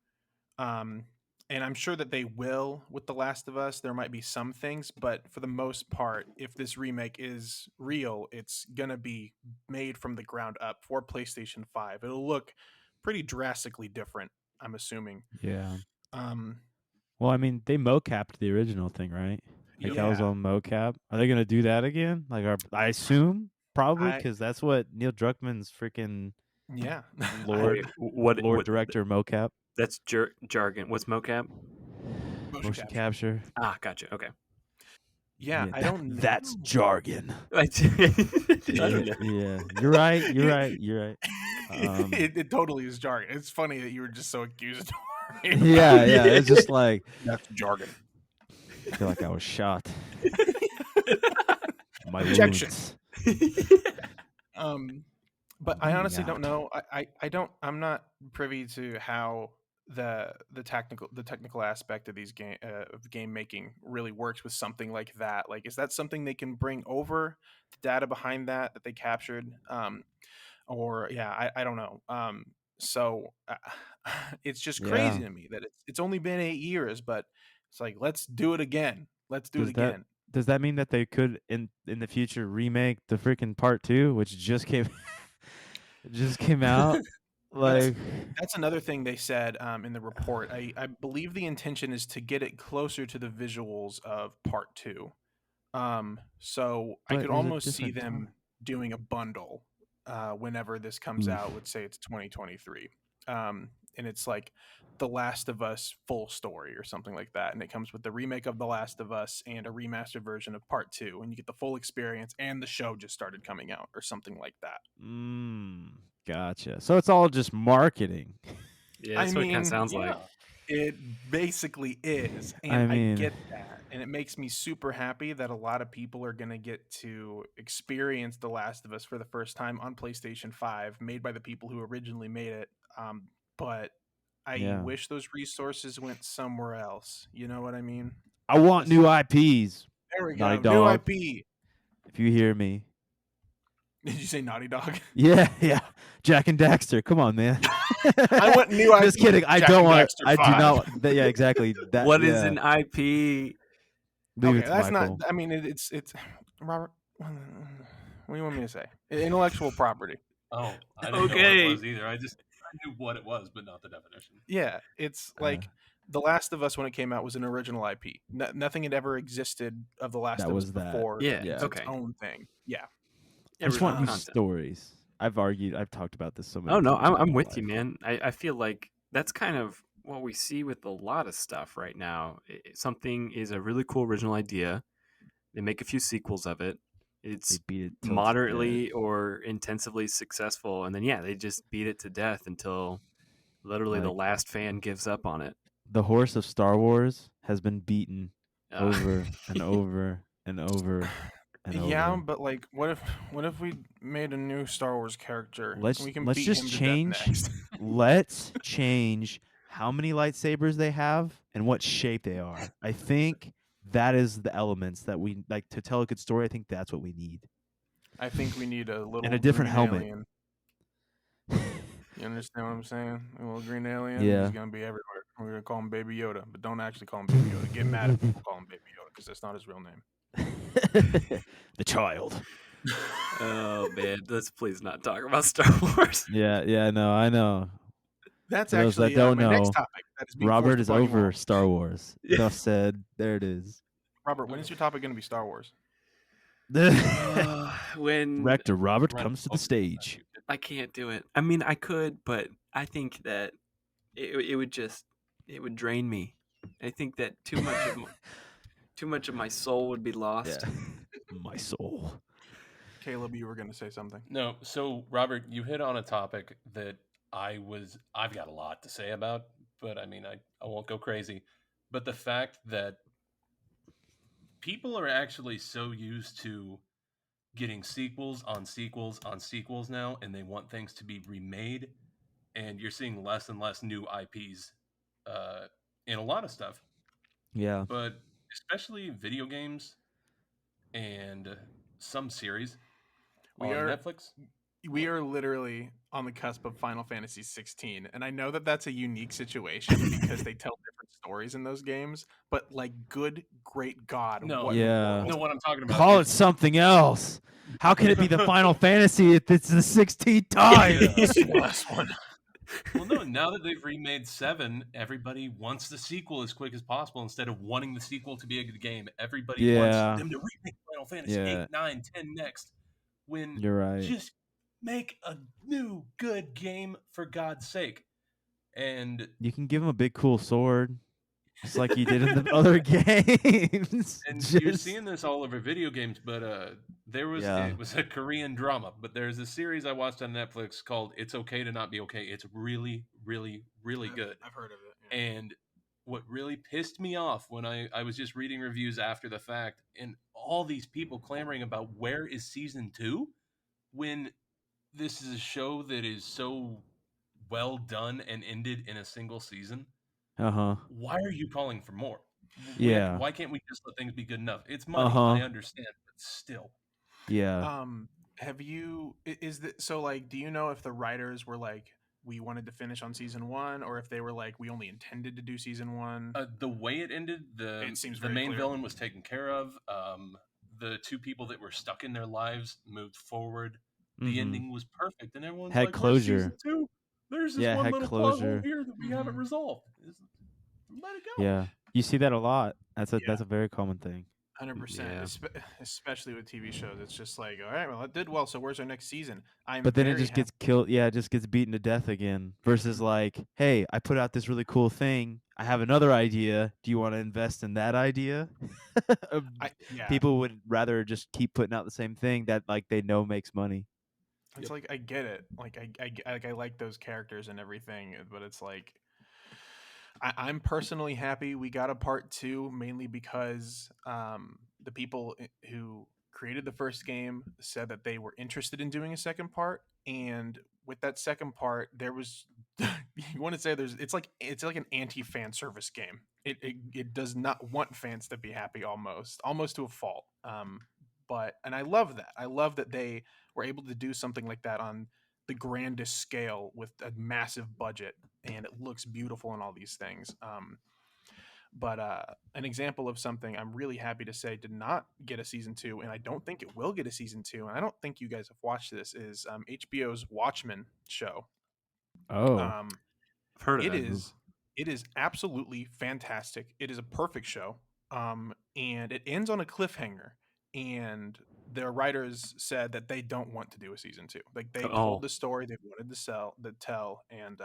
Um, and I'm sure that they will with The Last of Us. There might be some things, but for the most part, if this remake is real, it's gonna be made from the ground up for PlayStation 5. It'll look pretty drastically different, I'm assuming. Yeah. Um, Well, I mean, they mocapped the original thing, right? Like that was yeah, all mocap. Are they gonna do that again? Like, I assume probably I because that's what Neil Druckmann's freaking yeah, Lord Wait, what Director mocap that's jargon. What's mocap? motion motion capture. capture. Ah, gotcha. Okay. Yeah, I don't know. That's jargon. I don't know. Yeah, you're right. You're right. You're right. It totally is jargon. It's funny that you were just so accusatory. Yeah, yeah. It's just like That's jargon. I feel like I was shot. My Objection. wounds. But I Bleeding honestly don't out. know. I'm not privy to how the technical aspect of these game making really works with something like that. Like, is that something they can bring over the data behind that they captured? Or yeah, I don't know. So it's just Yeah. crazy to me that it's only been 8 years, but it's like let's do it again. Let's do it Does that again. does that mean that they could in the future remake the freaking part 2, which just came just came out? That's Like, that's another thing they said in the report. I believe the intention is to get it closer to the visuals of part two. So I but could there's a almost see different them time. doing a bundle whenever this comes out. Let's say it's 2023, and it's like The Last of Us full story or something like that, and it comes with the remake of The Last of Us and a remastered version of part two, and you get the full experience. And the show just started coming out or something like that. Gotcha. So it's all just marketing. Yeah, that's what it kind of sounds Yeah. like. It basically is, and I I mean, get that, and it makes me super happy that a lot of people are going to get to experience The Last of Us for the first time on PlayStation 5, made by the people who originally made it. But I yeah. wish those resources went somewhere else. You know what I mean? I want Just- new IPs. There we Naughty go. New Dog. IP. If you hear me. Did you say Naughty Dog? Yeah, yeah. Jack and Daxter. Come on, man. I want new IP. Just kidding. I Jack don't and want. Daxter I do 5. not. Yeah, exactly. That. What yeah. is an IP? Leave Okay, it to that's Michael. not. I mean, it's Robert. What do you want me to say? Intellectual property. Oh, I didn't know what Okay. it was either. I knew what it was, but not the definition. Yeah, it's like The Last of Us when it came out was an original IP. Nothing had ever existed of The Last That of Us was that. before. Yeah, Yeah. It's okay. its own thing. Yeah. I just want new content. stories. I've talked about this so many Oh no, times. in I'm my with you, life. man. I feel like that's kind of what we see with a lot of stuff right now. Something is a really cool original idea. They make a few sequels of it. They It's beat it till it's moderately dead. or intensively successful, and then they just beat it to death until literally the Like last fan gives up on it. the horse of Star Wars has been beaten Uh, over and over and over and Yeah, over. but like, what if we made a new Star Wars character? Let's We can let's beat just him to change. death next. Let's change how many lightsabers they have and what shape they are. I think that is the elements that we like to tell a good story. I think that's what we need. I think we need a little And a different green helmet. alien. You understand what I'm saying? A little green alien. Yeah. He's gonna be everywhere. We're gonna call him Baby Yoda, but don't actually call him Baby Yoda. Get mad if people call him Baby Yoda because that's not his real name. The child. oh man, let's please not talk about Star Wars. Yeah, no, I know. That's For those that actually don't my next know, topic. That is being Robert forced is upon you over all. Star Wars. Yeah. Enough said. There it is. Robert, when is your topic gonna be Star Wars? When Rector Robert Run comes to the over stage. that. I can't do it. I mean, I could, but I think that it would drain me. I think that too much of my soul would be lost. Yeah. My soul. Caleb, you were gonna say something. No, so Robert, you hit on a topic that I've got a lot to say about, but I mean, I won't go crazy. But the fact that people are actually so used to getting sequels on sequels on sequels now, and they want things to be remade, and you're seeing less and less new IPs in a lot of stuff, Yeah. but especially video games and some series We on are- Netflix. We are literally on the cusp of Final Fantasy 16, and I know that that's a unique situation because they tell different stories in those games. But like, good, great God, No. what Yeah. No, what I'm talking about. Call it is- something else. How can it be the Final Fantasy if it's the 16th time? This is the last one. Well, no, now that they've remade 7, everybody wants the sequel as quick as possible instead of wanting the sequel to be a good game. Everybody Yeah. wants them to remake Final Fantasy Yeah. 8, 9, 10 next. When You're right. just make a new good game for God's sake. And You can give him a big cool sword, just like you did in the other games. you're Just- seeing this all over video games, but it was a Korean drama, but there's a series I watched on Netflix called It's Okay to Not Be Okay. It's really, really, really good. I've heard of it. And what really pissed me off when I was just reading reviews after the fact, and all these people clamoring about where is season 2, when this is a show that is so well done and ended in a single season. Uh-huh. Why are you calling for more? Yeah. Why can't we just let things be good enough? It's money, Uh-huh. I understand, but still. Yeah. Have you? Is that so? Like, do you know if the writers were like, we wanted to finish on season 1, or if they were like, we only intended to do season 1? The way it ended, It seems the very main clear. villain was taken care of. The 2 people that were stuck in their lives moved forward. The Mhm. ending was perfect, and everyone's Had like, closure. "Where's season 2? There's this Yeah, one had little plot hole closure. here that we haven't Mhm. resolved. Let it go." Yeah. You see that a lot. That's a Yeah. that's a very common thing. 100%. Yeah. Especially with TV shows, it's just like, all right, well, it did well, so where's our next season? But then it just gets killed. Yeah, it just gets beaten to death again. Versus like, hey, I put out this really cool thing. I have another idea. Do you want to invest in that idea? People would rather just keep putting out the same thing that like they know makes money. It's like, I get it. Like, I like those characters and everything, but it's like, I'm personally happy we got a part 2, mainly because the people who created the first game said that they were interested in doing a second part, and with that second part, there was you want to say it's like an anti-fan service game. It does not want fans to be happy, almost to a fault. But I love that. I love that they were able to do something like that on the grandest scale with a massive budget, and it looks beautiful and all these things. But an example of something I'm really happy to say did not get a season 2, and I don't think it will get a season 2, and I don't think you guys have watched this, is HBO's Watchmen show. Oh. I've heard of It it. it is absolutely fantastic. It is a perfect show. And it ends on a cliffhanger, and their writers said that they don't want to do a season 2. Like, they told the story they wanted to tell, and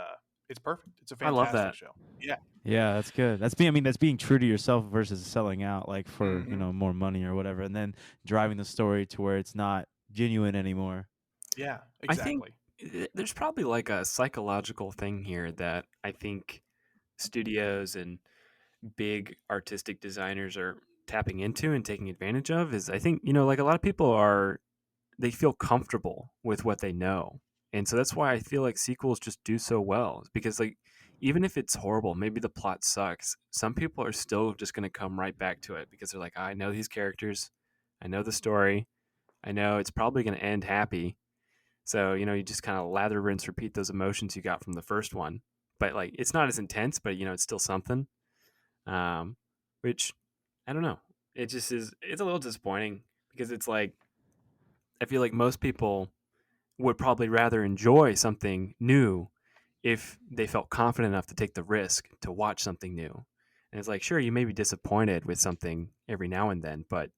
it's perfect. It's a I love fantastic that. show. Yeah. Yeah, that's good. That's being true to yourself versus selling out like for, Mhm. more money or whatever, and then driving the story to where it's not genuine anymore. Yeah, I think exactly. there's probably like a psychological thing here that I think studios and big artistic designers are tapping into and taking advantage of is I think, like a lot of people they feel comfortable with what they know. And so that's why I feel like sequels just do so well because like even if it's horrible, maybe the plot sucks, some people are still just going to come right back to it because they're like, I know these characters, I know the story, I know it's probably going to end happy. So, you just kind of lather, rinse, repeat those emotions you got from the first one. But like it's not as intense, but it's still something. Um, which I don't know. It just is. It's a little disappointing because it's like I feel like most people would probably rather enjoy something new if they felt confident enough to take the risk to watch something new. And it's like, sure, you may be disappointed with something every now and then, but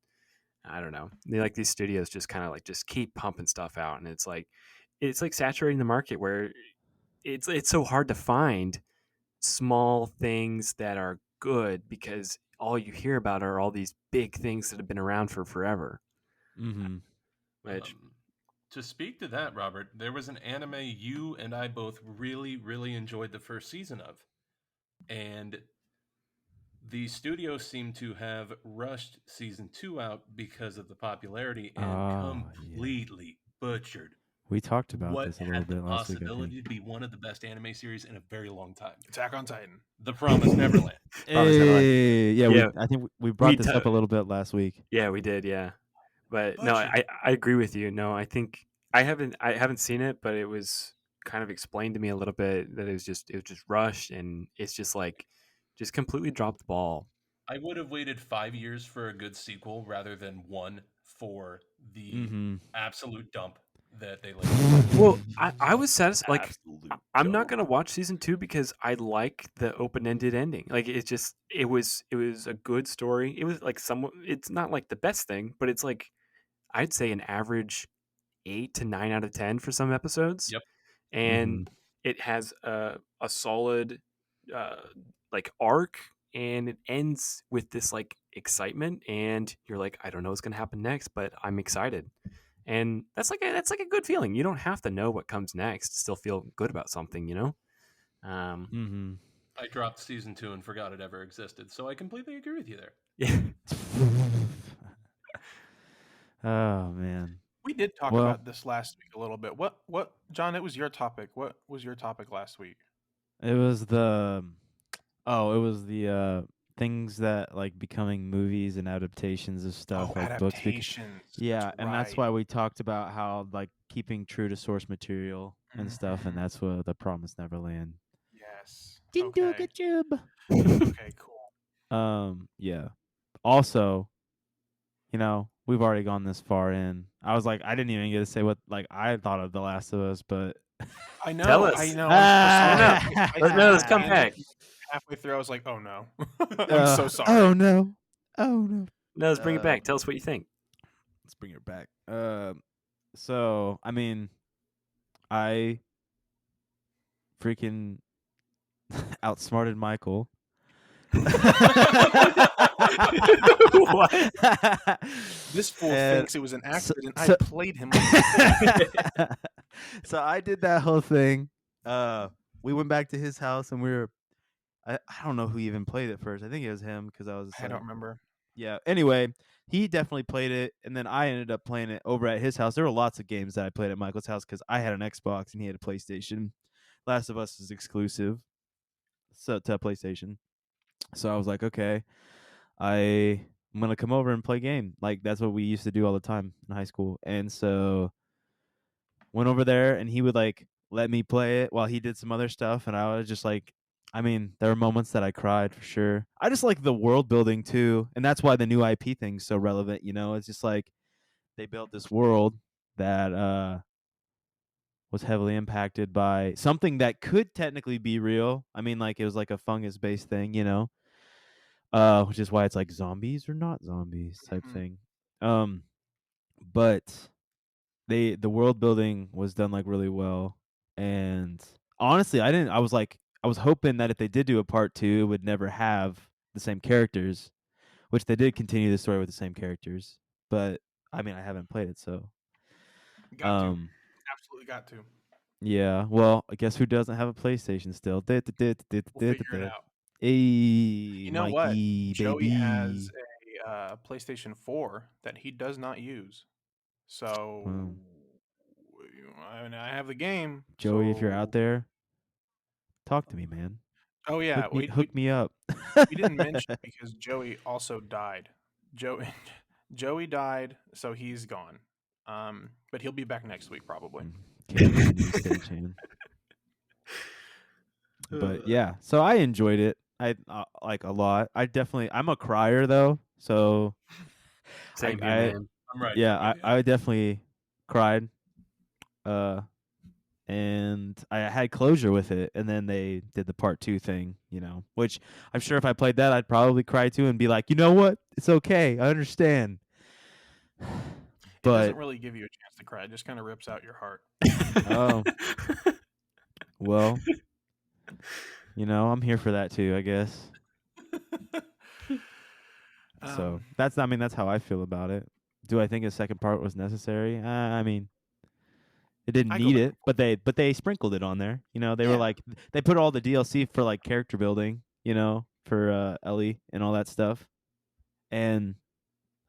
I don't know. They like these studios just kind of like just keep pumping stuff out, and it's like saturating the market where it's so hard to find small things that are good because all you hear about are all these big things that have been around for forever. Mm-hmm. Which To speak to that, Robert, there was an anime you and I both really, really enjoyed the first season of. And the studio seemed to have rushed season 2 out because of the popularity and Oh, yeah. completely butchered We talked about what this a little had the bit last week, I possibility think. to be one of the best anime series in a very long time. Attack on Titan. The Promised Neverland. Hey, yeah, Yeah. I think we brought this to- up a little bit last week. Yeah, we did. Yeah, but no, Butchered. I agree with you. No, I think I haven't seen it, but it was kind of explained to me a little bit that it was just rushed and it's just like just completely dropped the ball. I would have waited 5 years for a good sequel rather than one for the Mm-hmm. absolute dump that they laid. Well, I was satisfied. Like Absolute I'm not dump. gonna watch season 2 because I like the open-ended ending. Like it was a good story. It was like somewhat. It's not like the best thing, but it's like I'd say an average 8 to 9 out of 10 for some episodes, Yep. and it has a solid uh, like arc, and it ends with this like excitement, and you're like, I don't know what's gonna happen next, but I'm excited, and that's like a good feeling. You don't have to know what comes next to still feel good about something. Um, Mm-hmm. I dropped season 2 and forgot it ever existed, so I completely agree with you there. yeah, Oh man. We did talk Well- about this last week a little bit. What, John? It was your topic. What was your topic last week? It was the things that like becoming movies and adaptations of stuff like books. Adaptations. Yeah, and that's right. why we talked about how like keeping true to source material and stuff, and Mhm. that's what the Promised Neverland Yes. didn't do a Okay. good job. Okay. Cool. Yeah. Also, we've already gone this far in. I was like, I didn't even get to say what like I thought of The Last of Us, but I know. Tell us. I know. Ah! I'm so sorry. let's come and back. halfway through, I was like, "Oh no, I'm so sorry." Oh no. Oh no. No, let's bring it back. Tell us what you think. Let's bring it back. So I mean, I freaking outsmarted Michael. What? This fool And thinks it was an accident. so- I played him. Like So I did that whole thing. We went back to his house and I don't know who even played it first. I think it was him because I was. I don't remember. Yeah. Anyway, he definitely played it, and then I ended up playing it over at his house. There were lots of games that I played at Michael's house because I had an Xbox and he had a PlayStation. Last of Us is exclusive, so to PlayStation. So I was like, okay, I'm gonna come over and play a game. Like that's what we used to do all the time in high school. And so went over there and he would like let me play it while he did some other stuff, and I was just like, I mean, there were moments that I cried for sure. I just like the world building too, and that's why the new IP thing's so relevant, It's just like they built this world that was heavily impacted by something that could technically be real. I mean, like it was like a fungus based thing, which is why it's like zombies or not zombies type Mhm. thing. But the world building was done like really well, and honestly, I was hoping that if they did do a part 2, it would never have the same characters, which they did continue the story with the same characters. But I mean, I haven't played it, so Got to. Absolutely got to. yeah. Well, I guess who doesn't have a PlayStation still? We'll figure it out. Hey, You know what? Mikey, Joey has baby. a PlayStation 4 that he does not use. So, Wow. I have the game. Joey, if you're out So, there, talk to me, man. oh yeah, Hook me up. we didn't mention because Joey also died. Joey Joey died, so he's gone. But he'll be back next week probably. Caleb's the new stagehand. But yeah, so I enjoyed it. I like a lot. I'm a crier though, so Same here, I man. I'm right. yeah, there with I definitely cried. And I had closure with it, and then they did the part 2 thing, which I'm sure if I played that, I'd probably cry too and be like, you know what? It's okay. I understand. It But doesn't really give you a chance to cry. It just kind of rips out your heart. oh, well, I'm here for that too, I guess. So that's how I feel about it. Do I think a second part was necessary? I mean, it didn't I go need back it, but they sprinkled it on there. They were Yeah. like they put all the DLC for like character building, for Ellie and all that stuff. And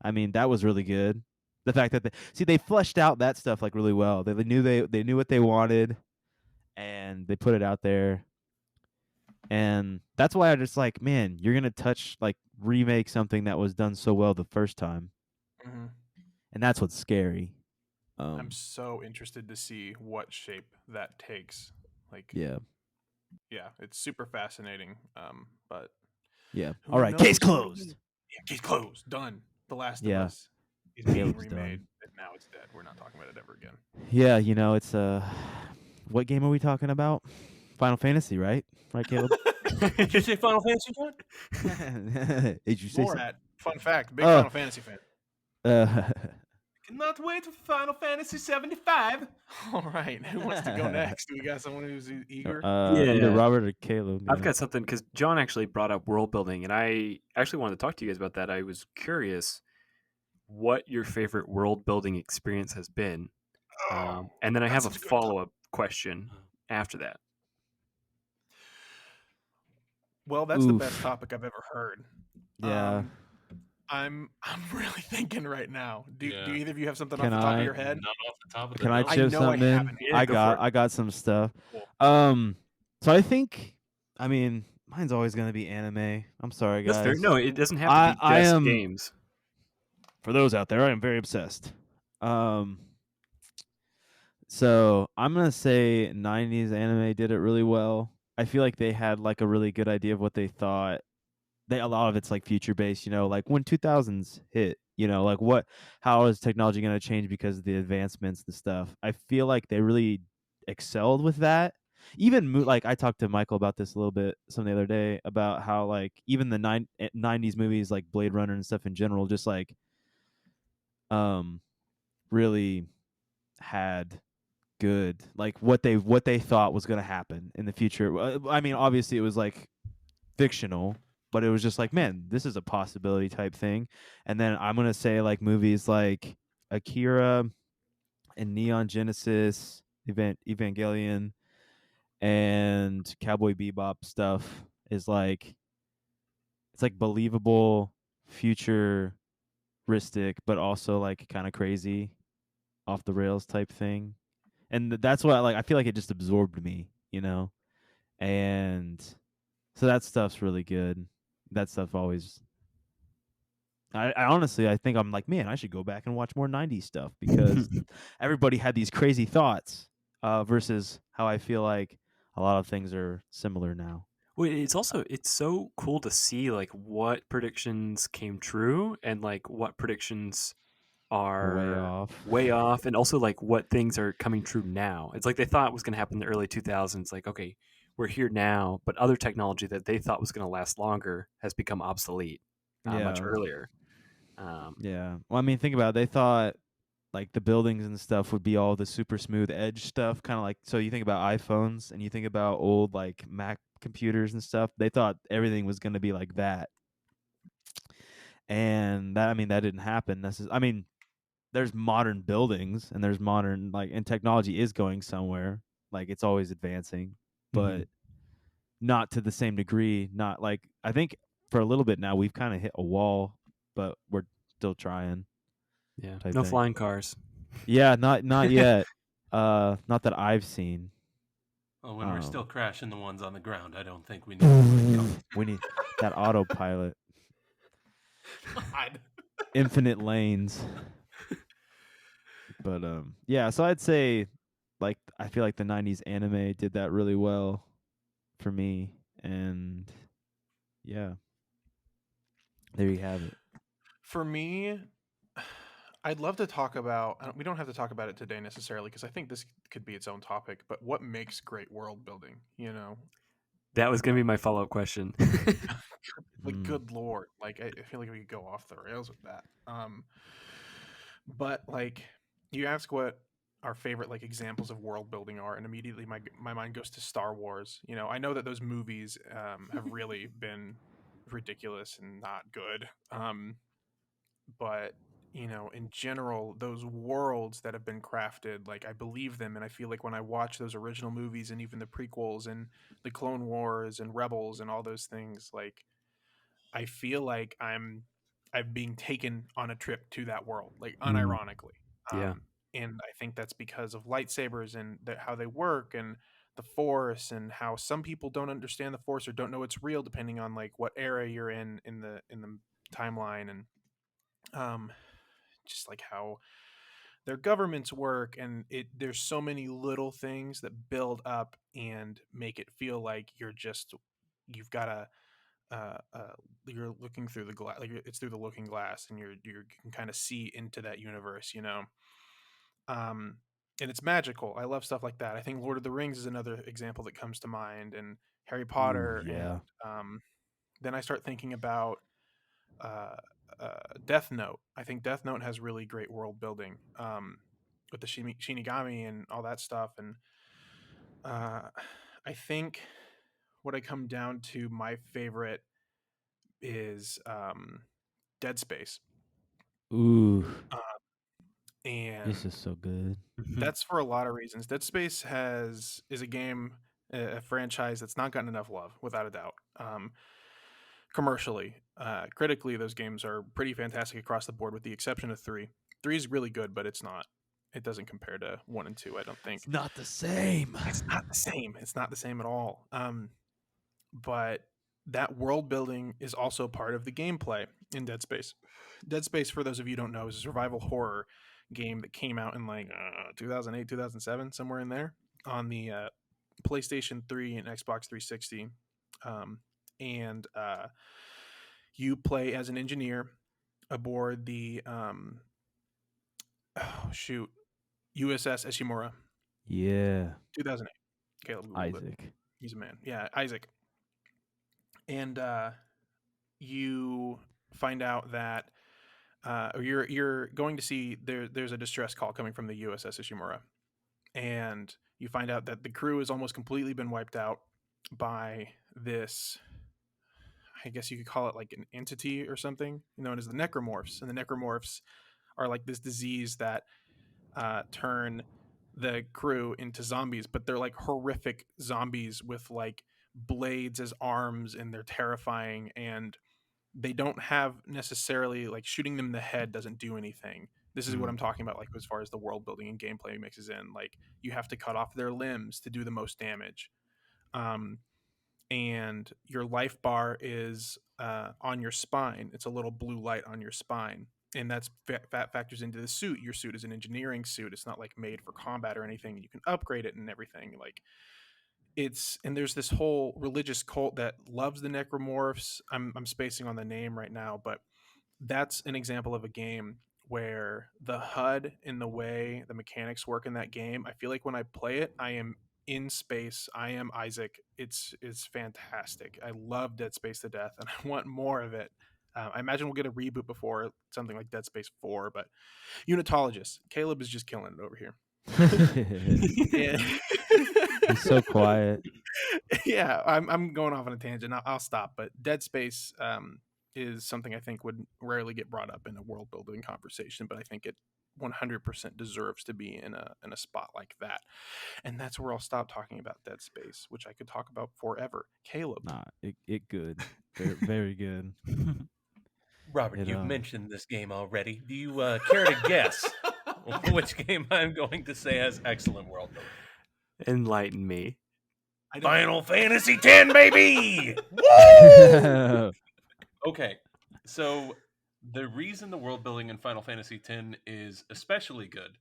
I mean, that was really good. The fact that they fleshed out that stuff like really well. They knew what they wanted, and they put it out there. And that's why I just like, man, you're gonna remake something that was done so well the first time, hmm and that's what's scary. I'm so interested to see what shape that takes. Like, Yeah, it's super fascinating. But yeah. who All right, knows case what it'll closed. be. Yeah, case closed. Done. The Last of Yeah. Us is being Caleb's remade, done. and now it's dead. We're not talking about it ever again. Yeah, it's what game are we talking about? Final Fantasy, right? Right, Caleb? Did you say Final Fantasy, John? Did you say so? Morat, fun fact, big Oh. Final Fantasy fan. Cannot wait for Final Fantasy 75. All right, who wants to go next? We got someone who's eager. Yeah. Either Robert or Caleb. I've got something because John actually brought up world building, and I actually wanted to talk to you guys about that. I was curious what your favorite world building experience has been, and then I have a follow up question after that. Well, that's the Oof. best topic I've ever heard. Yeah. I'm really thinking right now. Do Yeah. either of you have something Can off the top I- of your head? Not off the top of the Can I dome. chip know I something in? haven't. Yeah, go for it. I got some stuff. Cool. So I think, mine's always gonna be anime. I'm sorry, guys. That's fair. No, it doesn't have to be I best am- games. For those out there, I am very obsessed. So I'm gonna say 90s anime did it really well. I feel like they had like a really good idea of what they thought. A lot of it's like future based, like when 2000s hit, like how is technology gonna change because of the advancements and stuff. I feel like they really excelled with that. Even like I talked to Michael about this a little bit some the other day about how like even the 90s movies like Blade Runner and stuff in general just like really had good like what they thought was going to happen in the future. I mean, obviously it was like fictional, but it was just like, man, this is a possibility type thing. And then I'm going to say like movies like Akira and Neon Genesis, Evangelion, and Cowboy Bebop stuff is like, it's like believable, futuristic, but also like kind of crazy, off the rails type thing. And that's what I feel like it just absorbed me, and so that stuff's really good. That stuff always. I honestly, I think I'm like, man, I should go back and watch more 90s stuff because everybody had these crazy thoughts versus how I feel like a lot of things are similar now. Well, it's so cool to see like what predictions came true and like what predictions are way off, and also like what things are coming true now. It's like they thought it was going to happen in the early 2000s. Like, okay, we're here now, but other technology that they thought was going to last longer has become obsolete much earlier. Yeah. Well, I mean, think about it. They thought like the buildings and stuff would be all the super smooth edge stuff, kind of like, so you think about iPhones and you think about old like Mac computers and stuff. They thought everything was going to be like that. And that didn't happen. There's modern buildings and there's modern and technology is going somewhere. Like it's always advancing, but not to the same degree. Not like I think for a little bit now we've kind of hit a wall, but we're still trying. Yeah, type no thing. flying cars. Yeah, not yet. Not that I've seen. Well, when we're still crashing the ones on the ground, I don't think we need. We need that autopilot, God. infinite lanes. But yeah. So I'd say, like, I feel like the '90s anime did that really well for me, and yeah, there you have it. For me, I'd love to talk about. We don't have to talk about it today necessarily because I think this could be its own topic. But what makes great world building? You know, That was gonna be my follow-up question. like good lord, like I feel like we could go off the rails with that. But like you ask what our favorite like examples of world building are, and immediately my mind goes to Star Wars. You know, I know that those movies have really been ridiculous and not good. But you know, in general, those worlds that have been crafted, like I believe them, and I feel like when I watch those original movies and even the prequels and the Clone Wars and Rebels and all those things, like I feel like I'm being taken on a trip to that world, like unironically. Yeah. And I think that's because of lightsabers and how they work and the Force and how some people don't understand the Force or don't know it's real depending on like what era you're in the timeline and um just like how their governments work and there's so many little things that build up and make it feel like you've got a you're looking through the glass, like it's through the looking glass, and you can kind of see into that universe, you know. Um, and it's magical. I love stuff like that. I think Lord of the Rings is another example that comes to mind, and Harry Potter, yeah. and then I start thinking about uh, Death Note. I think Death Note has really great world building with the Shinigami and all that stuff, and I think what I come down to my favorite is Dead Space. Ooh, And this is so good. that's for a lot of reasons. Dead Space is a game, a franchise that's not gotten enough love, without a doubt. Commercially, critically, those games are pretty fantastic across the board, with the exception of 3. 3 is really good, but it's not. It doesn't compare to 1 and 2. I don't think It's not the same. it's not the same. It's not the same at all. But that world building is also part of the gameplay in Dead Space. Dead Space, for those of you who don't know, is a survival horror game that came out in like 2008, 2007, somewhere in there on the PlayStation 3 and Xbox 360. And you play as an engineer aboard the USS Ishimura. Yeah. 2008. Caleb Googled it. Isaac. He's a man. Yeah, Isaac. And you find out that you're going to see there's a distress call coming from the USS Ishimura, and you find out that the crew has almost completely been wiped out by this. I guess you could call it like an entity or something, known as the necromorphs. And the necromorphs are like this disease that turn the crew into zombies, but they're like horrific zombies with like blades as arms, and they're terrifying, and they don't have necessarily like shooting them in the head doesn't do anything. This is what I'm talking about, like as far as the world building and gameplay mixes in. Like you have to cut off their limbs to do the most damage. And your life bar is on your spine. It's a little blue light on your spine, and that factors into the suit. Your suit is an engineering suit. It's not like made for combat or anything. You can upgrade it and everything. Like and there's this whole religious cult that loves the necromorphs. I'm spacing on the name right now, but that's an example of a game where the HUD and the way the mechanics work in that game, I feel like when I play it, I am in space. I am Isaac. It's fantastic. I love Dead Space to death, and I want more of it. I imagine we'll get a reboot before something like Dead Space 4, but Unitologist, Caleb is just killing it over here. He's so quiet. Yeah, I'm going off on a tangent. I'll stop. But Dead Space is something I think would rarely get brought up in a world building conversation, but I think it 100% deserves to be in a spot like that. And that's where I'll stop talking about Dead Space, which I could talk about forever. Caleb. Nah, it good. Very, very good. Robert, It you've mentioned this game already. Do you care to guess which game I'm going to say has excellent world building? Enlighten me. Final Fantasy X, baby! Woo! Okay, so the reason the world building in Final Fantasy X is especially good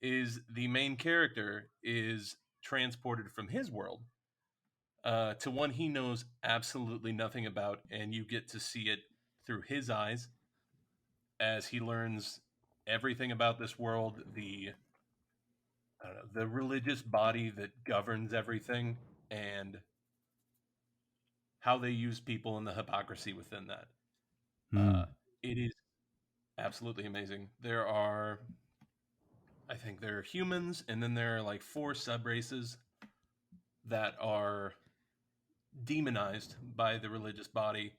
is the main character is transported from his world to one he knows absolutely nothing about, and you get to see it through his eyes as he learns everything about this world, the religious body that governs everything, and how they use people and the hypocrisy within that. It is absolutely amazing. I think there are humans, and then there are like 4 sub races that are demonized by the religious body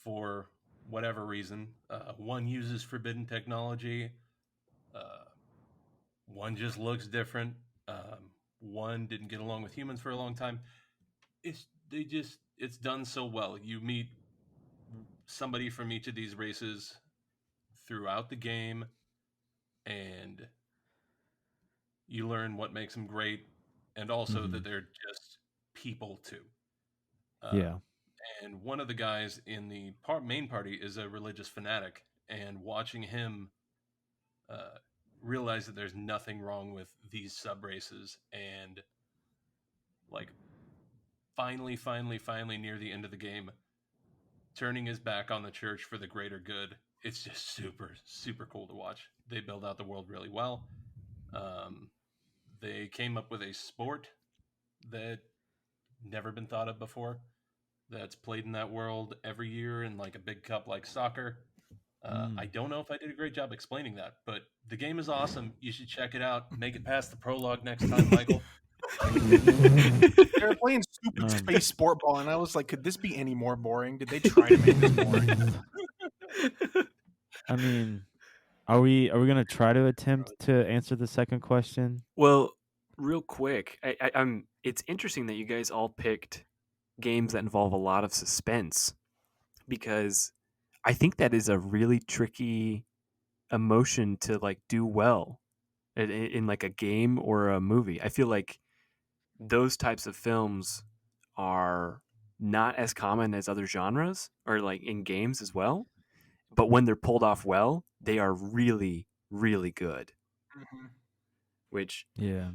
for whatever reason. One uses forbidden technology. Uh, one just looks different. One didn't get along with humans for a long time. It's done so well. You meet somebody from each of these races throughout the game, and you learn what makes them great, and also that they're just people too. Yeah. And one of the guys in the main party is a religious fanatic, and watching him realize that there's nothing wrong with these sub races, and like finally near the end of the game, turning his back on the church for the greater good. It's just super cool to watch. They build out the world really well. They came up with a sport that never been thought of before that's played in that world every year in like a big cup like soccer. I don't know if I did a great job explaining that, but the game is awesome. You should check it out. Make it past the prologue next time, Michael. They were playing stupid space sport ball, and I was like, could this be any more boring? Did they try to make this boring? I mean, are we gonna try to attempt to answer the second question? Well, real quick, I'm. It's interesting that you guys all picked games that involve a lot of suspense, because I think that is a really tricky emotion to like do well in like a game or a movie. I feel like those types of films are not as common as other genres or like in games as well. But when they're pulled off well, they are really, really good. Mm-hmm. Which, Yeah.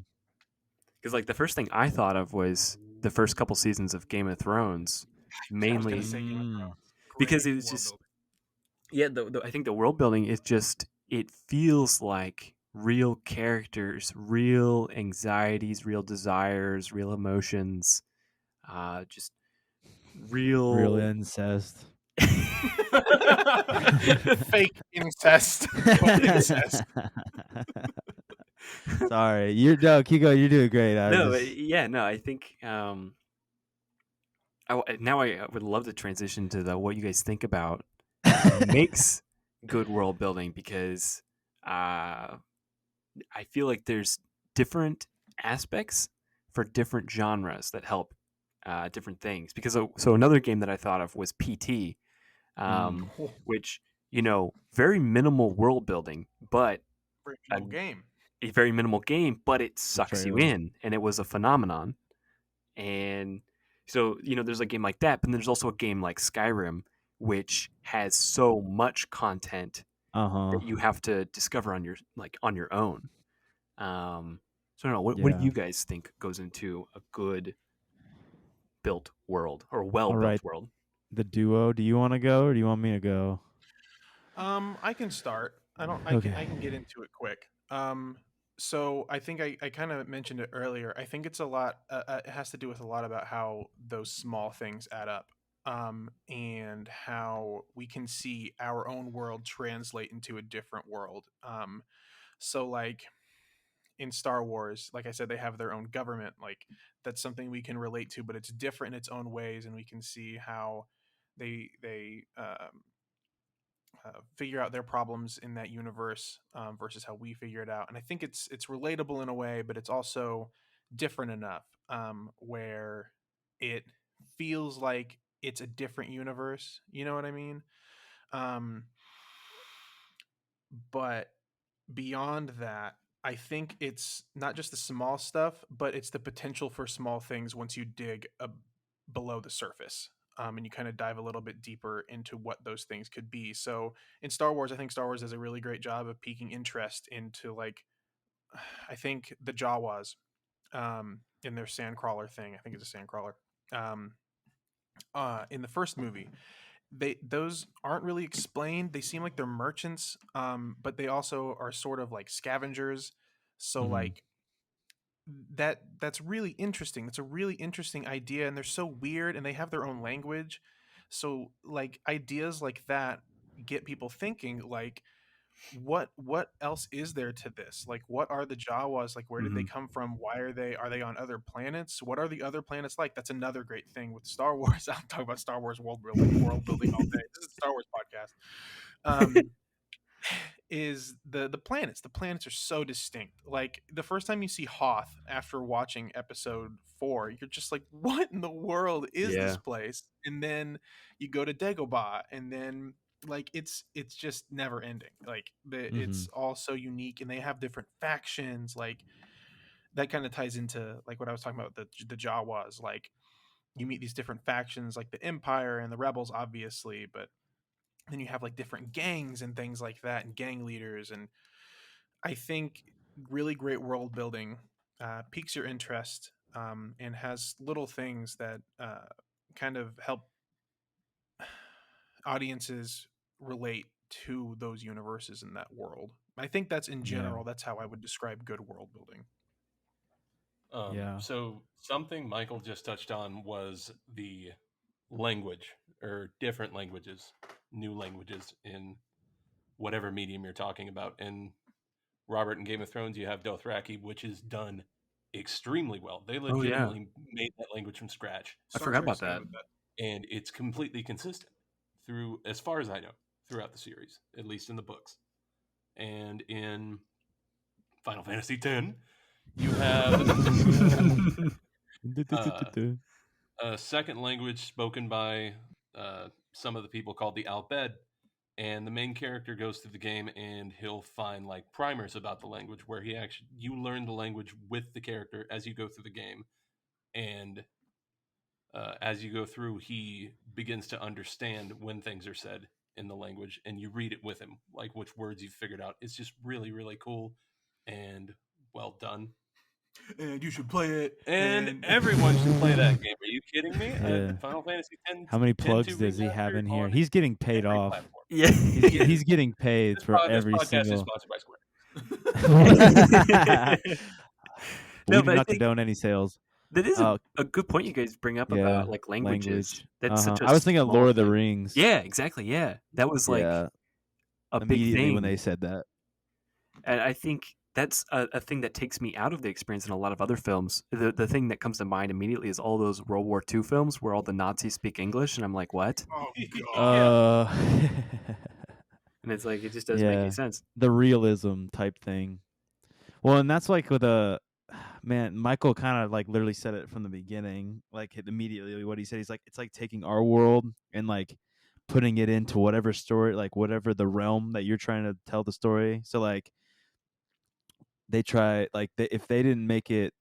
because like the first thing I thought of was the first couple seasons of Game of Thrones, mainly I was gonna say Game of Thrones. because Great it was world just building. I think the world building is just, it feels like real characters, real anxieties, real desires, real emotions, just Real real incest. Fake incest. But incest. Sorry, you're no, keep going. You're doing great. I think now I would love to transition to what you guys think about makes good world building, because I feel like there's different aspects for different genres that help different things. Because so another game that I thought of was PT, which, very minimal world building, but Very minimal game. a very minimal game, but it sucks you trailer. in, and it was a phenomenon. And so, there's a game like that, but then there's also a game like Skyrim, which has so much content that you have to discover on your own. So I don't know. What do Yeah. you guys think goes into a good built world or well All built right. world? The duo. Do you want to go or do you want me to go? I can start. I Okay. can get into it quick. So I think I kind of mentioned it earlier. I think it's a lot. It has to do with a lot about how those small things add up. And how we can see our own world translate into a different world. So like in Star Wars, like I said, they have their own government. Like that's something we can relate to, but it's different in its own ways, and we can see how they figure out their problems in that universe versus how we figure it out. And I think it's relatable in a way, but it's also different enough where it feels like it's a different universe. You know what I mean? Um, but beyond that, I think it's not just the small stuff, but it's the potential for small things once you dig below the surface. And you kind of dive a little bit deeper into what those things could be. So in Star Wars, I think Star Wars does a really great job of piquing interest into, like, I think the Jawas in their sandcrawler thing. I think it's a sandcrawler. In the first movie, those aren't really explained. They seem like they're merchants, but they also are sort of like scavengers. So like that's really interesting. That's a really interesting idea, and they're so weird, and they have their own language. So like ideas like that get people thinking, like, what else is there to this? Like, what are the Jawas? Like, where did they come from? Why are they on other planets? What are the other planets like? That's another great thing with Star Wars. I'm talking about Star Wars world building all day. This is a Star Wars podcast. Is the planets. The planets are so distinct. Like, the first time you see Hoth after watching episode 4, you're just like, what in the world is this place? And then you go to Dagobah, and then like it's just never ending. Like it's all so unique, and they have different factions. Like that kind of ties into like what I was talking about, the Jawas. Like you meet these different factions, like the Empire and the Rebels, obviously, but then you have like different gangs and things like that, and gang leaders. And I think really great world building piques your interest, and has little things that kind of help audiences relate to those universes in that world. I think that's in general, that's how I would describe good world building. So something Michael just touched on was the language, or different languages, new languages in whatever medium you're talking about. And Robert, in Game of Thrones, you have Dothraki, which is done extremely well. They legitimately made that language from scratch. I forgot about that. And it's completely consistent through, as far as I know, throughout the series, at least in the books. And in Final Fantasy X, you have a second language spoken by some of the people called the Albed, and the main character goes through the game and he'll find like primers about the language where you learn the language with the character as you go through the game, and as you go through, he begins to understand when things are said in the language, and you read it with him, like which words you've figured out. It's just really, really cool and well done. And you should play it. And everyone should play that game. Are you kidding me? Final Fantasy X. How many plugs does he have in here? He's getting paid off. Platform. Yeah, he's getting paid for every this podcast single. Is sponsored by Square. We do not condone any sales. That is a good point you guys bring up about like languages. That's such a I was thinking of Lord of the Rings. Yeah, exactly. Yeah, that was like a big thing when they said that. And I think that's a thing that takes me out of the experience in a lot of other films. The thing that comes to mind immediately is all those World War II films where all the Nazis speak English, and I'm like, what? Oh god. And it's like, it just doesn't make any sense. The realism type thing. Well, and that's like with Michael kind of like literally said it from the beginning, like immediately what he said. He's like, it's like taking our world and like putting it into whatever story, like whatever the realm that you're trying to tell the story. So like they try, like if they didn't make it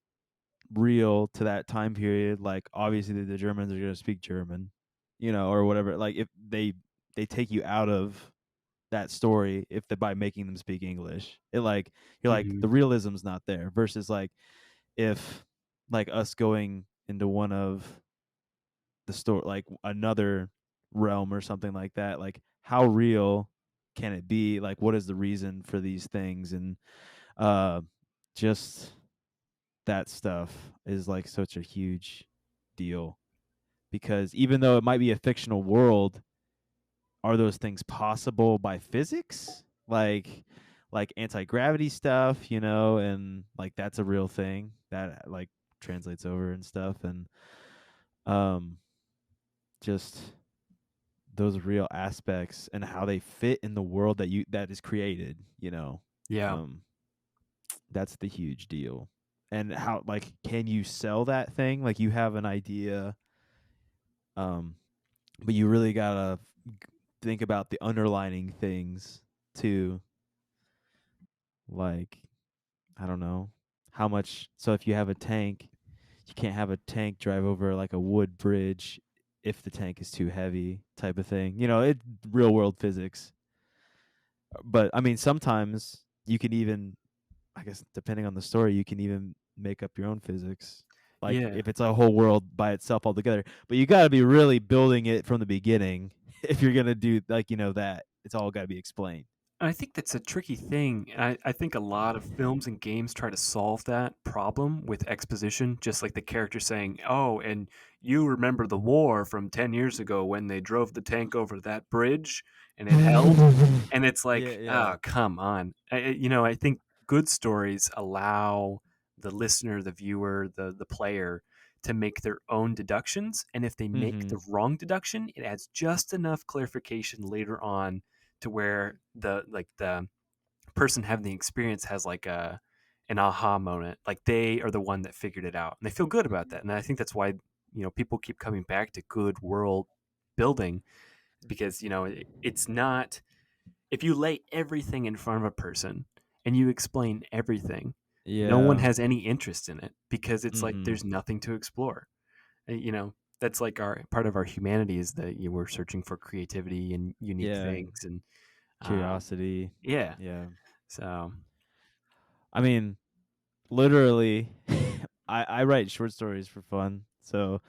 real to that time period, like obviously the Germans are going to speak German, or whatever. Like if they take you out of that story by making them speak English, it like you're like the realism's not there. Versus like if like us going into one of the story, like another realm or something like that, like how real can it be? Like what is the reason for these things? And just that stuff is like such a huge deal, because even though it might be a fictional world, are those things possible by physics? Like anti-gravity stuff, and like that's a real thing that like translates over and stuff. And just those real aspects and how they fit in the world that is created, Yeah. that's the huge deal. And how, like, can you sell that thing? Like, you have an idea, but you really gotta think about the underlining things too. Like, I don't know how much. So if you have a tank, you can't have a tank drive over like a wood bridge if the tank is too heavy, type of thing. It real world physics. But I mean, sometimes you can even, I guess, depending on the story, you can even make up your own physics. Like Yeah. if it's a whole world by itself altogether. But you got to be really building it from the beginning if you're gonna do like that. It's all got to be explained. I think that's a tricky thing. I think a lot of films and games try to solve that problem with exposition, just like the character saying, "Oh, and you remember the war from 10 years ago when they drove the tank over that bridge and it held?" And it's Yeah, like, yeah. "Oh, come on." I think good stories allow the listener, the viewer, the player to make their own deductions, and if they make Mm-hmm. the wrong deduction, it adds just enough clarification later on to where the person having the experience has like an aha moment, like they are the one that figured it out and they feel good about that. And I think that's why people keep coming back to good world building, because it's not, if you lay everything in front of a person and you explain everything, no one Yeah. has any interest in it because it's like Mm-hmm. there's nothing to explore. That's like our part of our humanity, is that we're searching for creativity and unique Yeah. things. And Curiosity. yeah. Yeah. So I mean, literally, I write short stories for fun. So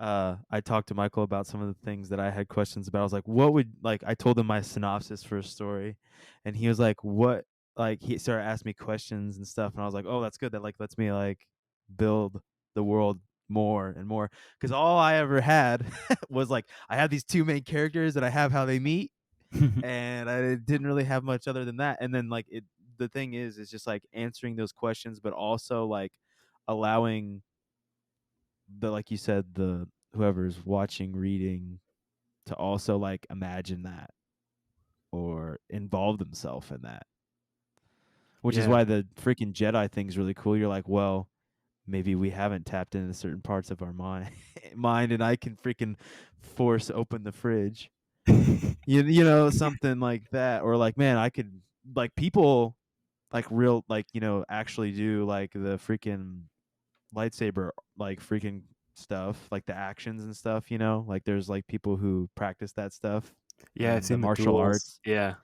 I talked to Michael about some of the things that I had questions about. I was like, what would, like, I told him my synopsis for a story, and he was like, what, like, he started asking me questions and stuff, and I was like, oh, that's good. That, like, lets me, like, build the world more and more. Because all I ever had was, like, I have these two main characters and I have how they meet, and I didn't really have much other than that. And then, like, the thing is just like answering those questions, but also like allowing the, like you said, the whoever's watching, reading, to also like imagine that or involve themselves in that. Which is yeah. why the freaking Jedi thing's really cool. You're like, well, maybe we haven't tapped into certain parts of our mind, and I can freaking force open the fridge. Something like that. Or like, man, I could, like, people, like, real, like, actually do like the freaking lightsaber, like, freaking stuff, like the actions and stuff, like there's like people who practice that stuff Yeah, and it's the in the martial duels. arts. Yeah.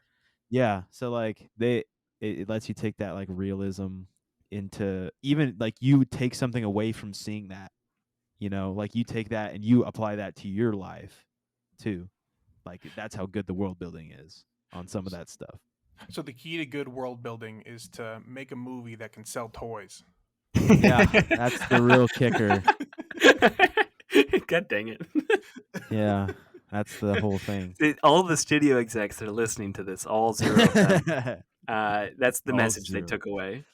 Yeah, so like it lets you take that like realism into, even like you take something away from seeing that, like you take that and you apply that to your life too. Like that's how good the world building is on some of that stuff. So the key to good world building is to make a movie that can sell toys. Yeah, that's the real kicker. God dang it. Yeah, that's the whole thing. All the studio execs that are listening to this, all 0 of them. That's the All message they 0. took away.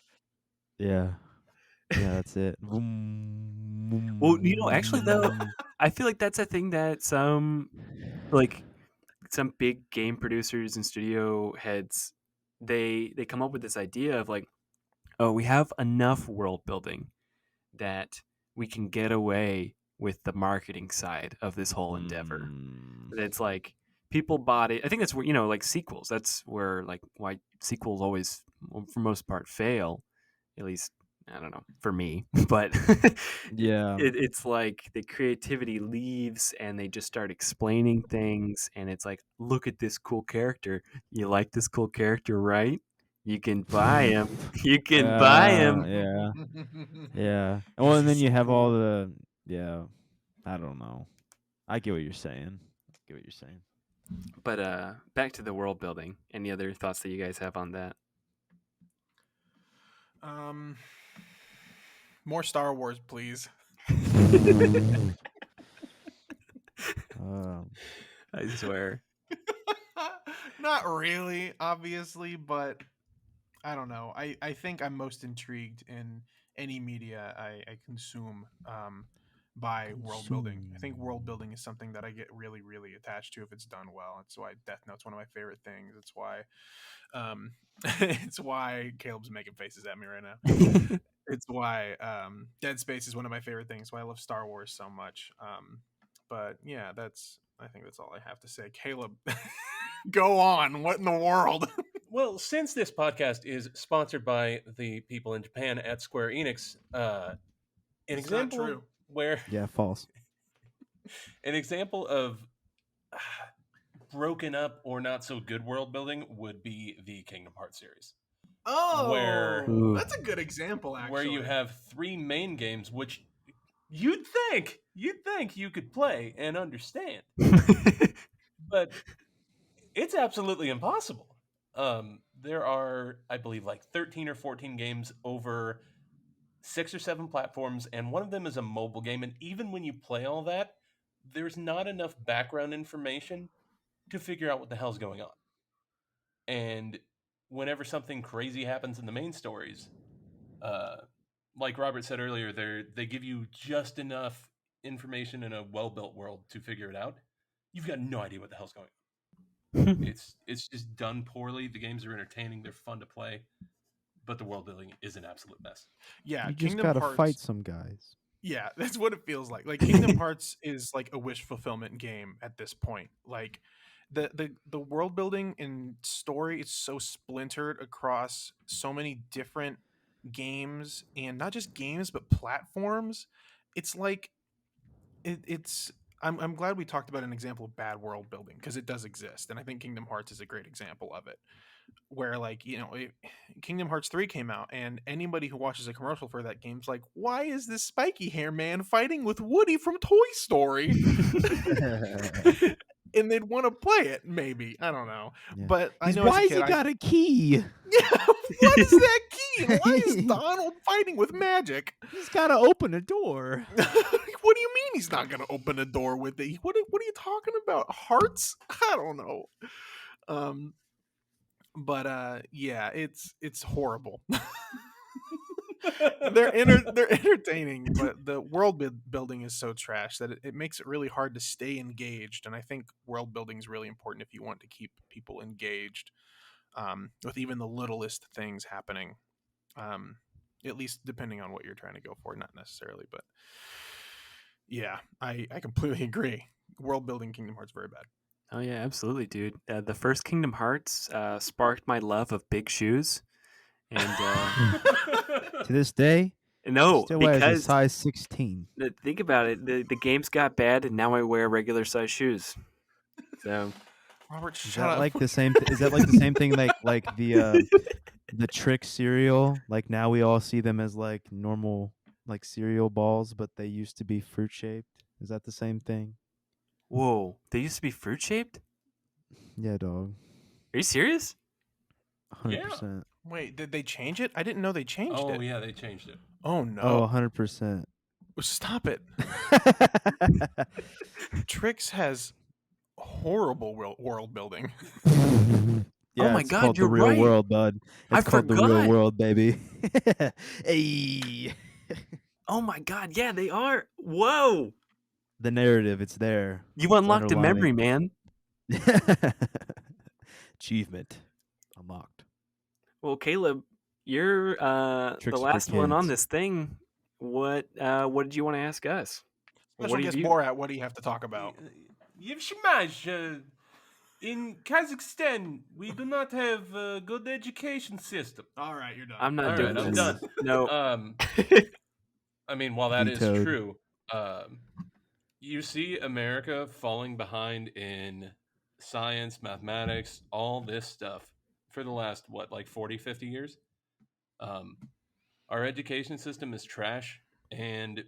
Yeah. Yeah, that's it. Well, actually though, I feel like that's a thing that like some big game producers and studio heads, they come up with this idea of like, oh, we have enough world building that we can get away with the marketing side of this whole endeavor. It's like people bought it. I think that's where, like sequels. That's where, like, why sequels always, well, for most part, fail. At least, I don't know, for me. But Yeah. it's like the creativity leaves and they just start explaining things. And it's like, look at this cool character. You like this cool character, right? You can buy him. You can buy him. Yeah. Yeah. Well, This and is then you so have all cool. the, yeah, I don't know. I get what you're saying. But back to the world building. Any other thoughts that you guys have on that? Um, more Star Wars, please. Um, I swear. Not really, obviously, but I don't know. I think I'm most intrigued in any media I consume by world building. I think world building is something that I get really, really attached to if it's done well. It's why Death Note's one of my favorite things. It's why, it's why Caleb's making faces at me right now. It's why Dead Space is one of my favorite things. Why I love Star Wars so much. But yeah, I think that's all I have to say. Caleb, go on. What in the world? Well, since this podcast is sponsored by the people in Japan at Square Enix, an It's not example true. where Yeah, false. an example of broken up or not so good world building would be the Kingdom Hearts series. Oh, Ooh. that's a good example, actually. Where you have 3 main games, which you'd think you could play and understand, but it's absolutely impossible. There are, I believe, like 13 or 14 games over 6 or 7 platforms, and one of them is a mobile game. And even when you play all that, there's not enough background information to figure out what the hell's going on. And whenever something crazy happens in the main stories, like Robert said earlier, they give you just enough information in a well-built world to figure it out. You've got no idea what the hell's going on. It's just done poorly. The games are entertaining, they're fun to play, but the world building is an absolute mess. Yeah, You just Kingdom gotta Hearts. fight some guys. Yeah, that's what it feels like. Like Kingdom Hearts is like a wish fulfillment game at this point. Like the world building and story is so splintered across so many different games, and not just games but platforms. It's like it's I'm glad we talked about an example of bad world building, because it does exist, and I think Kingdom Hearts is a great example of it. Where, like, Kingdom Hearts 3 came out, and anybody who watches a commercial for that game's like, why is this spiky hair man fighting with Woody from Toy Story? And they'd want to play it, maybe. I don't know. Yeah. But I know Why as a has kid, he got a key? Yeah, what is that key? And why is Donald fighting with magic? He's gotta open a door. What do you mean he's not going to open a door with it? What are you talking about? Hearts? I don't know. But yeah, it's horrible. they're entertaining, but the world building is so trash that it makes it really hard to stay engaged. And I think world building is really important if you want to keep people engaged, with even the littlest things happening. At least depending on what you're trying to go for, not necessarily, but yeah, I completely agree. World building Kingdom Hearts very bad. Oh yeah, absolutely, dude. The first Kingdom Hearts sparked my love of big shoes, and To this day, no, still wears a because size 16. think about it, the games got bad, and now I wear regular size shoes. So Robert, Is shut that up. like the same? Is that like the same thing? Like the trick cereal? Like now we all see them as like normal like cereal balls, but they used to be fruit shaped. Is that the same thing? whoa, they used to be fruit shaped. Yeah, dog. Are you serious? 100%. Wait, did they change it? I didn't know they changed it. Oh yeah, they changed it. Oh Oh, no. 100%. Stop it. Trix has horrible world building. Yeah, my it's God, called you're the real right. world, bud. I It's called the real forgot. world, baby. Hey. Oh my God, yeah, they are. Whoa, The narrative, it's there. you unlocked a memory, man. Achievement unlocked. Well, Caleb, you're Tricks the for last one on kids. this thing. What did you want to ask us? Special guest Borat, what do you have to talk about? Yevshimaj, in Kazakhstan, we do not have a good education system. All right, you're done. I'm not All doing right, I'm this. done. No. I mean, while that is Vetoed. true, you see America falling behind in science, mathematics, all this stuff for the last, 40, 50 years? Our education system is trash, and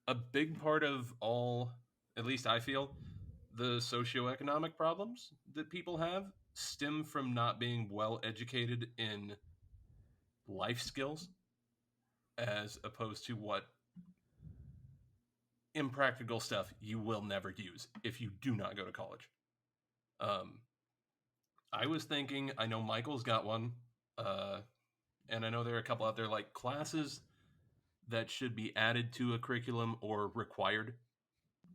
a big part of all, at least I feel, the socioeconomic problems that people have stem from not being well educated in life skills, as opposed to what impractical stuff you will never use if you do not go to college. I was thinking, I know Michael's got one, and I know there are a couple out there, like classes that should be added to a curriculum or required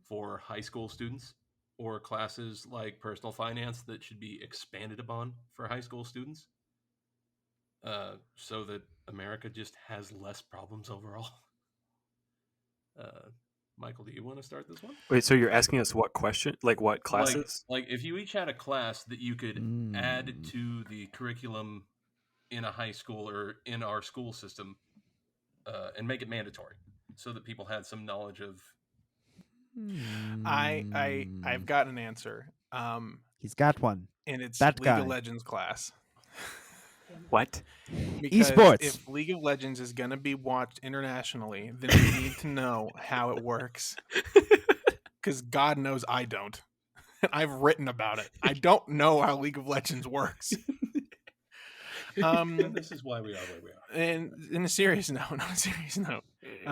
for high school students, or classes like personal finance that should be expanded upon for high school students, so that America just has less problems overall. Michael, do you want to start this one? Wait, so you're asking us what question? Like what Like, classes? like if you each had a class that you could add to the curriculum in a high school or in our school system, and make it mandatory, so that people had some knowledge of. I've got an answer. He's got one. And it's That League guy. of Legends class. What? Because Esports. if League of Legends is going to be watched internationally, then we need to know how it works. Because God knows I don't. I've written about it. I don't know how League of Legends works. And this is why we are where we are. And in a serious note, not a serious note,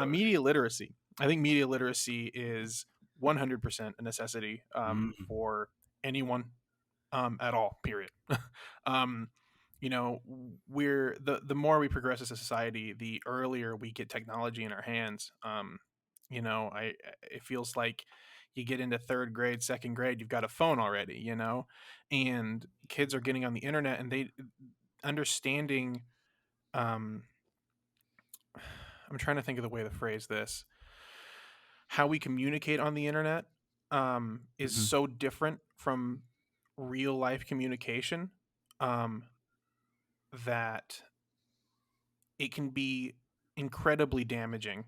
media literacy. I think media literacy is 100% a necessity for anyone at all, period. You know, we're the more we progress as a society, the earlier we get technology in our hands. You know, it feels like you get into third grade, second grade, you've got a phone already, you know, and kids are getting on the internet and they understanding. I'm trying to think of the way to phrase this. How we communicate on the internet is so different from real life communication that it can be incredibly damaging,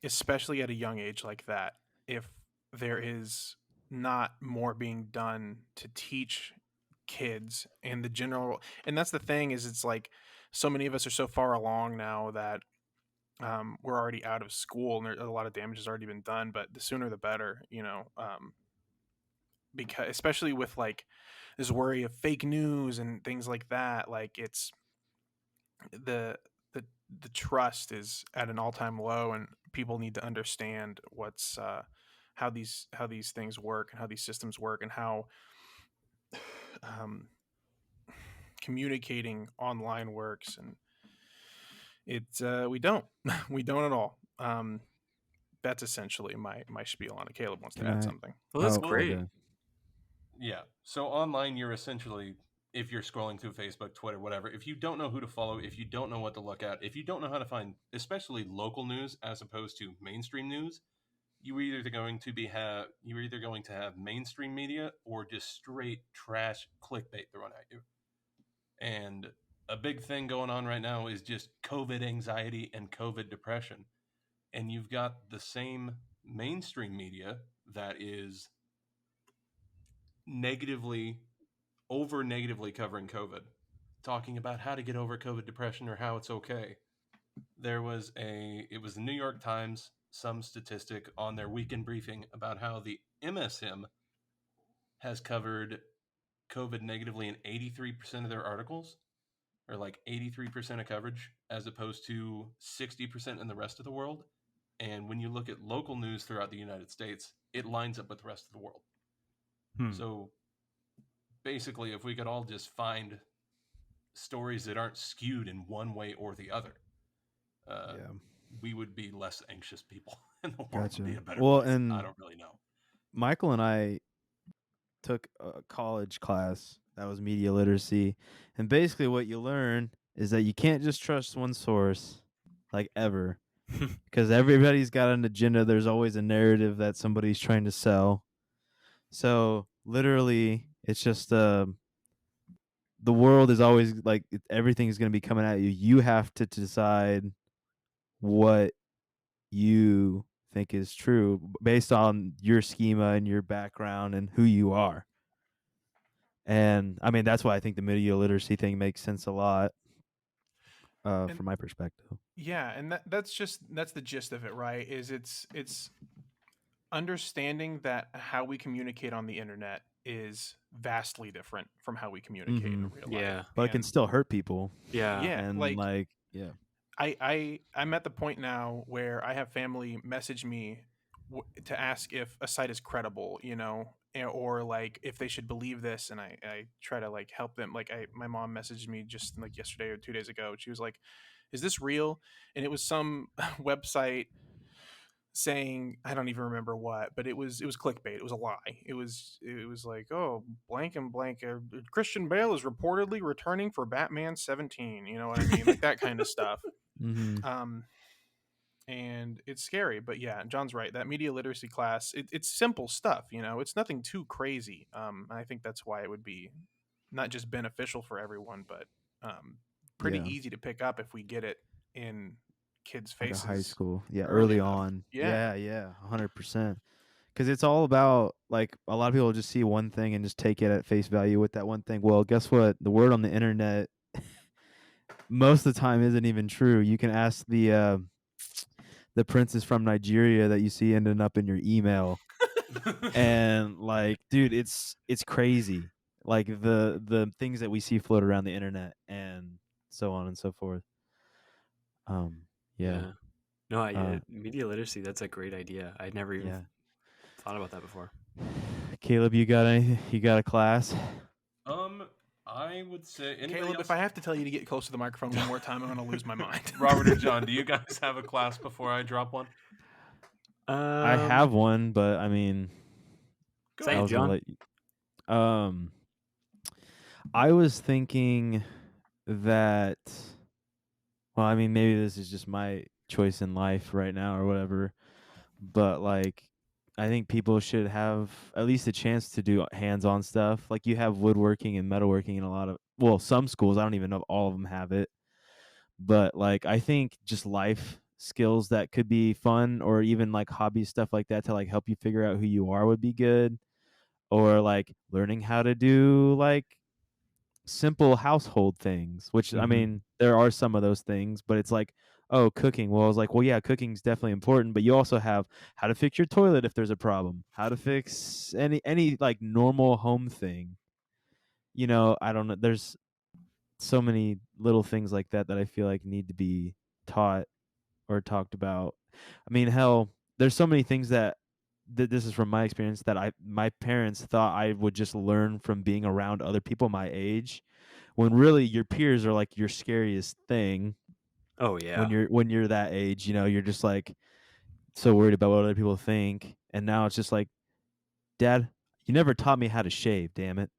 especially at a young age like that, if there is not more being done to teach kids and the general. And that's the thing, is it's like so many of us are so far along now that we're already out of school and a lot of damage has already been done, but the sooner the better, you know, because especially with like this worry of fake news and things like that, like it's the the trust is at an all-time low, and people need to understand what's how these things work and how these systems work and how communicating online works. And it's we don't we don't at all. That's essentially my spiel on it. Caleb wants to add something. Well, that's Oh, great. okay. Yeah. So online, you're essentially, if you're scrolling through Facebook, Twitter, whatever, if you don't know who to follow, if you don't know what to look at, if you don't know how to find, especially local news as opposed to mainstream news, you're either going to have mainstream media or just straight trash clickbait thrown at you. And a big thing going on right now is just COVID anxiety and COVID depression. And you've got the same mainstream media that is negatively covering COVID, talking about how to get over COVID depression or how it's okay. It was the New York Times, some statistic on their weekend briefing about how the MSM has covered COVID negatively in 83% of their articles, or like 83% of coverage, as opposed to 60% in the rest of the world. And when you look at local news throughout the United States, it lines up with the rest of the world. So basically, if we could all just find stories that aren't skewed in one way or the other, we would be less anxious people, and the world would be a better place. And I don't really know. Michael and I took a college class that was media literacy, and basically what you learn is that you can't just trust one source, like, ever, because everybody's got an agenda. There's always a narrative that somebody's trying to sell. So literally, it's just the world is always like everything's going to be coming at you. You have to decide what you think is true based on your schema and your background and who you are. And I mean, that's why I think the media literacy thing makes sense a lot from my perspective. Yeah, and that's the gist of it, right? Is it's understanding that how we communicate on the internet is vastly different from how we communicate in real life. But it can still hurt people. Yeah. And I'm at the point now where I have family message me to ask if a site is credible, you know, or like if they should believe this, and I try to like help them. Like my mom messaged me just like yesterday or 2 days ago. She was like, is this real? And it was some website saying, I don't even remember what, but it was clickbait. It was a lie. It was like, oh, blank and blank. Christian Bale is reportedly returning for Batman 17. You know what I mean? Like that kind of stuff. Mm-hmm. And it's scary, but yeah, John's right. That media literacy class, it's simple stuff. You know, it's nothing too crazy. And I think that's why it would be not just beneficial for everyone, but pretty Yeah. easy to pick up if we get it in kids' Like a faces high school. Yeah, early early enough. on. Yeah. Yeah, 100%. Because it's all about, like, a lot of people just see one thing and just take it at face value with that one thing. Well, guess what? The word on the internet most of the time isn't even true. You can ask the princess from Nigeria that you see ending up in your email, and like, dude, it's crazy. Like the things that we see float around the internet and so on and so forth. Yeah. Yeah. No, Uh, media literacy, that's a great idea. I'd never even yeah. thought about that before. Caleb, you got anything? You got a class? I would say anybody Caleb, else? if I have to tell you to get close to the microphone one more time, I'm going to lose my mind. Robert or John, do you guys have a class before I drop one? I have one, but I mean, Say I it, was gonna John. let you. I was thinking that. Well, I mean, maybe this is just my choice in life right now or whatever, but like, I think people should have at least a chance to do hands-on stuff. Like you have woodworking and metalworking in a lot of, well, some schools. I don't even know if all of them have it, but like, I think just life skills that could be fun, or even like hobby stuff like that to like help you figure out who you are would be good. Or like learning how to do like simple household things, which I Mhm. mean, there are some of those things, but it's like, oh, cooking. Well, I was like, well, yeah, cooking's definitely important, but you also have how to fix your toilet if there's a problem, how to fix any like normal home thing. You know, I don't know. There's so many little things like that that I feel like need to be taught or talked about. I mean, hell, there's so many things that this is from my experience that my parents thought I would just learn from being around other people my age, when really your peers are like your scariest thing Oh when yeah. you're that age. You know, you're just like so worried about what other people think, and now it's just like, Dad, you never taught me how to shave, damn it.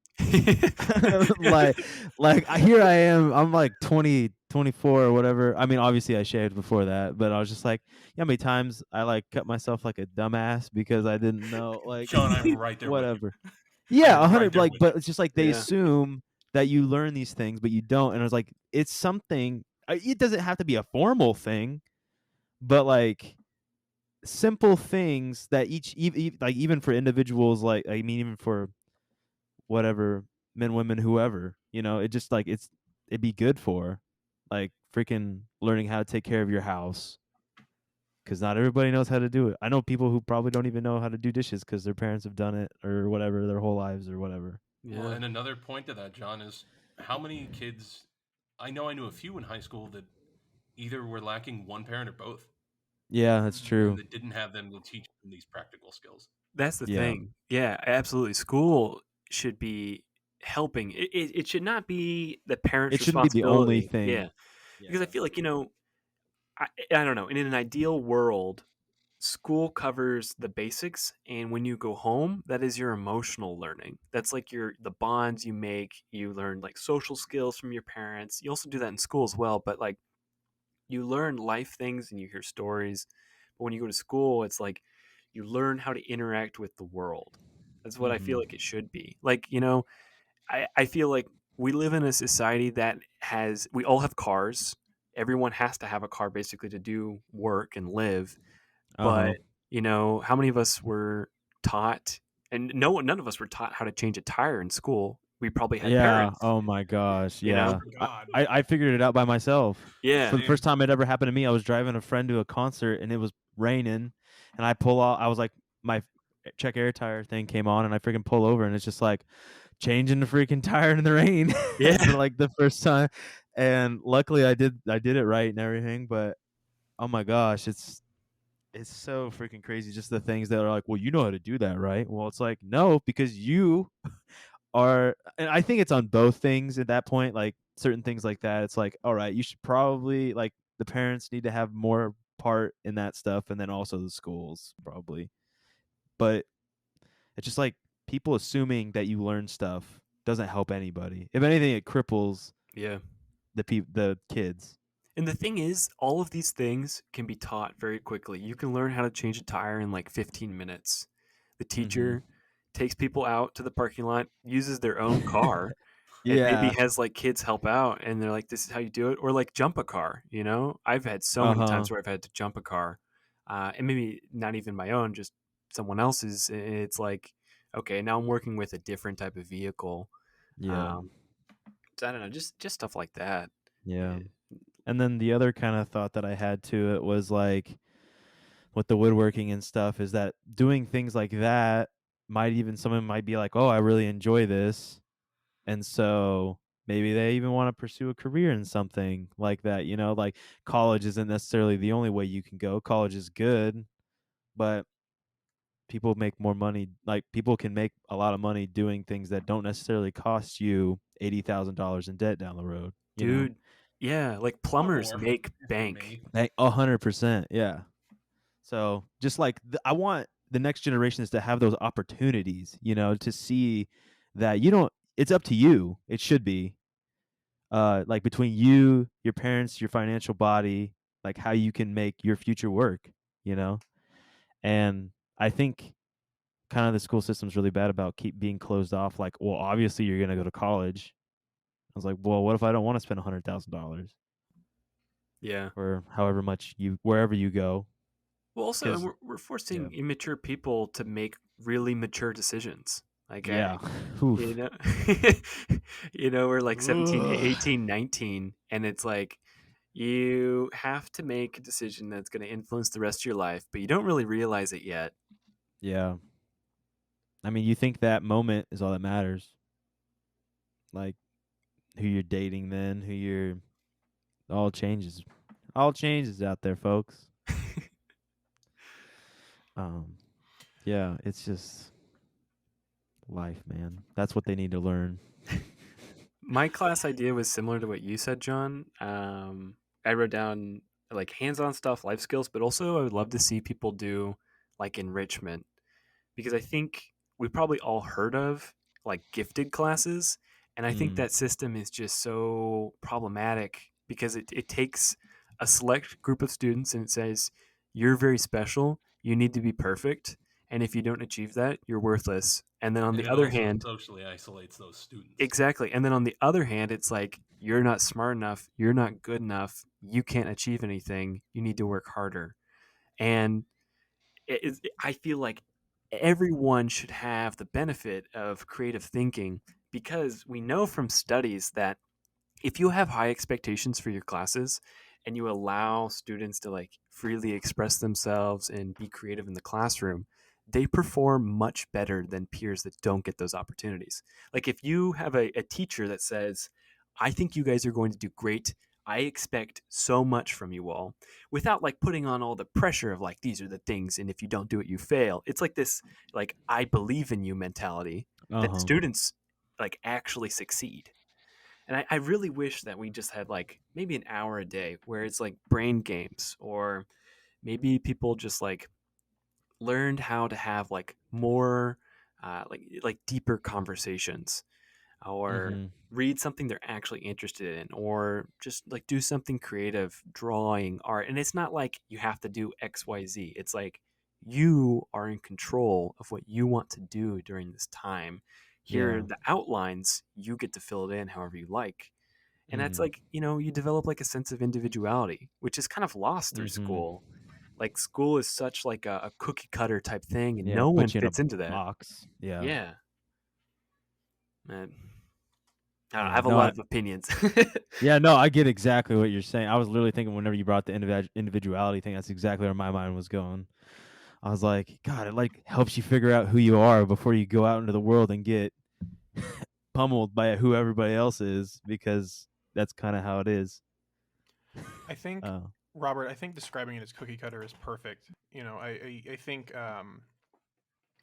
like here I am, I'm like 20, 24 or whatever. I mean, obviously I shaved before that, but I was just like, yeah, how many times I like cut myself like a dumbass because I didn't know, like, John, I'm right there with you. whatever. Yeah, I'm right 100. there Like, with but you. it's just like they Yeah. assume that you learn these things, but you don't. And I was like, it's something. It doesn't have to be a formal thing, but like simple things that like even for individuals, like I mean, even for whatever men, women, whoever, you know, it just like it'd be good for like freaking learning how to take care of your house, because not everybody knows how to do it. I know people who probably don't even know how to do dishes because their parents have done it or whatever their whole lives or whatever. Well, Yeah. and another point to that, John, is how many kids I know I knew a few in high school that either were lacking one parent or both, Yeah, that's and true. that didn't have them to teach them these practical skills. That's the Yeah. thing. Yeah, absolutely. School should be helping. It should not be the parent's It shouldn't be the only responsibility. Yeah. thing. Because I Yeah. feel like, I don't know. In an ideal world, school covers the basics, and when you go home, that is your emotional learning. That's like the bonds you make. You learn like social skills from your parents. You also do that in school as well, but like you learn life things and you hear stories. But when you go to school, it's like you learn how to interact with the world. That's what I feel Mhm. like it should be. Like, I feel like we live in a society that we all have cars. Everyone has to have a car basically to do work and live. Uh-huh. But, how many of us were taught, and none of us were taught how to change a tire in school. We probably had Yeah. parents, Oh my gosh. you know? Yeah. For God. I figured it out by myself. Yeah. For the Same. first time it ever happened to me, I was driving a friend to a concert and it was raining, and I pull out. I was like, my check air tire thing came on, and I freaking pull over, and it's just like changing the freaking tire in the rain Yeah. for like the first time. And luckily I did it right and everything. But oh my gosh, it's so freaking crazy. Just the things that are like, well, you know how to do that, right? Well, it's like, no, because you are, and I think it's on both things at that point. Like certain things like that, it's like, all right, you should probably like the parents need to have more part in that stuff, and then also the schools probably. But it's just like people assuming that you learn stuff doesn't help anybody. If anything, it cripples Yeah. the kids. And the thing is, all of these things can be taught very quickly. You can learn how to change a tire in like 15 minutes. The teacher takes people out to the parking lot, uses their own car, and maybe Yeah. has like kids help out, and they're like, "This is how you do it," or like jump a car. You know, I've had so many times where I've had to jump a car, and maybe not even my own, just someone else's. And it's like, okay, now I'm working with a different type of vehicle. Yeah. So I don't know, just stuff like that. Yeah. And then the other kind of thought that I had to it was like with the woodworking and stuff is that doing things like that someone might be like, "Oh, I really enjoy this." And so maybe they even want to pursue a career in something like that, like college isn't necessarily the only way you can go. College is good, but people make more money. Like people can make a lot of money doing things that don't necessarily cost you $80,000 in debt down the road, Dude, yeah, like plumbers more make for bank. me. Like 100%, yeah. So just like I want the next generations to have those opportunities, to see that it's up to you. It should be like between you, your parents, your financial body, like how you can make your future work, you know? And I think kind of the school system's really bad about keep being closed off. Like, well, obviously you're going to go to college. I was like, well, what if I don't want to spend $100,000 Yeah. or however much wherever you go? Well, also, and 'Cause we're yeah. forcing immature people to make really mature decisions. Like, Yeah. you know, we're like 17, 18, 19, and it's like you have to make a decision that's going to influence the rest of your life, but you don't really realize it yet. Yeah. I mean, you think that moment is all that matters. Like who you're dating then, all changes. All changes out there, folks. Yeah, it's just life, man. That's what they need to learn. My class idea was similar to what you said, John. I wrote down like hands-on stuff, life skills, but also I would love to see people do like enrichment, because I think we probably all heard of like gifted classes, and I think that system is just so problematic because it takes a select group of students and it says you're very special, you need to be perfect, and if you don't achieve that, you're worthless. And then on And the it other also hand, socially isolates those students. exactly. And then on the other hand, it's like, you're not smart enough. You're not good enough. You can't achieve anything. You need to work harder. And I feel like everyone should have the benefit of creative thinking, because we know from studies that if you have high expectations for your classes and you allow students to like freely express themselves and be creative in the classroom, they perform much better than peers that don't get those opportunities. Like if you have a teacher that says, I think you guys are going to do great, I expect so much from you all, without like putting on all the pressure of like, these are the things, and if you don't do it, you fail. It's like this, like, I believe in you mentality, that students like actually succeed. And I really wish that we just had like maybe an hour a day where it's like brain games, or maybe people just like learned how to have like more like deeper conversations, or Mm-hmm. read something they're actually interested in, or just like do something creative, drawing, art. And it's not like you have to do XYZ. It's like you are in control of what you want to do during this time. Here Yeah. are the outlines, you get to fill it in however you like. And that's Mm-hmm. like, you develop like a sense of individuality, which is kind of lost through Mm-hmm. school. Like school is such like a cookie cutter type thing, and Yeah, no one put you in a fits into that. box. Yeah. Yeah. Man. I don't know, I Yeah. have a lot of opinions. Yeah, no, I get exactly what you're saying. I was literally thinking whenever you brought the individuality thing, that's exactly where my mind was going. I was like, God, it like helps you figure out who you are before you go out into the world and get pummeled by who everybody else is, because that's kind of how it is. I think Robert, I think describing it as cookie cutter is perfect. I think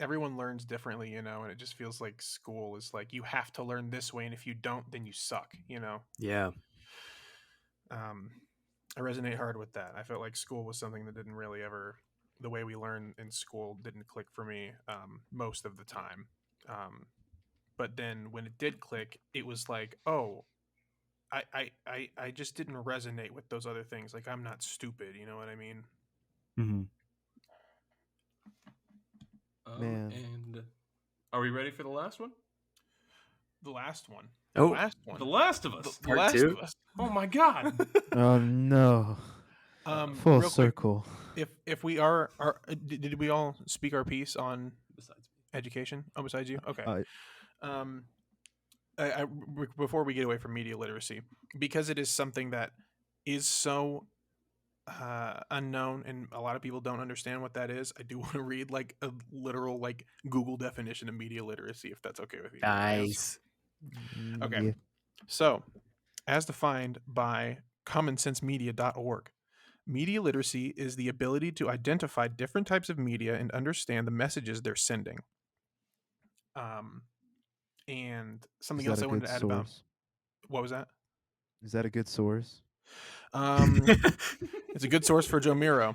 everyone learns differently, and it just feels like school is like you have to learn this way, and if you don't, then you suck. Yeah. I resonate hard with that. I felt like school was something that didn't really ever, the way we learn in school didn't click for me most of the time. But then when it did click, it was like, oh, I just didn't resonate with those other things. Like, I'm not stupid. You know what I mean? Mm-hmm. Man. And are we ready for the last one? The last one. Oh, Last one. The Last of Us. The Part Last two? of Us. Oh my god. Oh no. Full Real quick, circle. if we are did we all speak our piece on Besides me. education? Oh, besides you, okay. I- Um, before we get away from media literacy, because it is something that is so unknown and a lot of people don't understand what that is, I do want to read like a literal like Google definition of media literacy, if that's okay with you guys. nice. Okay. Yeah. So, as defined by commonsensemedia.org, media literacy is the ability to identify different types of media and understand the messages they're sending. And something Is else that I a wanted good to add about, source? what was that? Is that a good source? It's a good source for JoMiRo.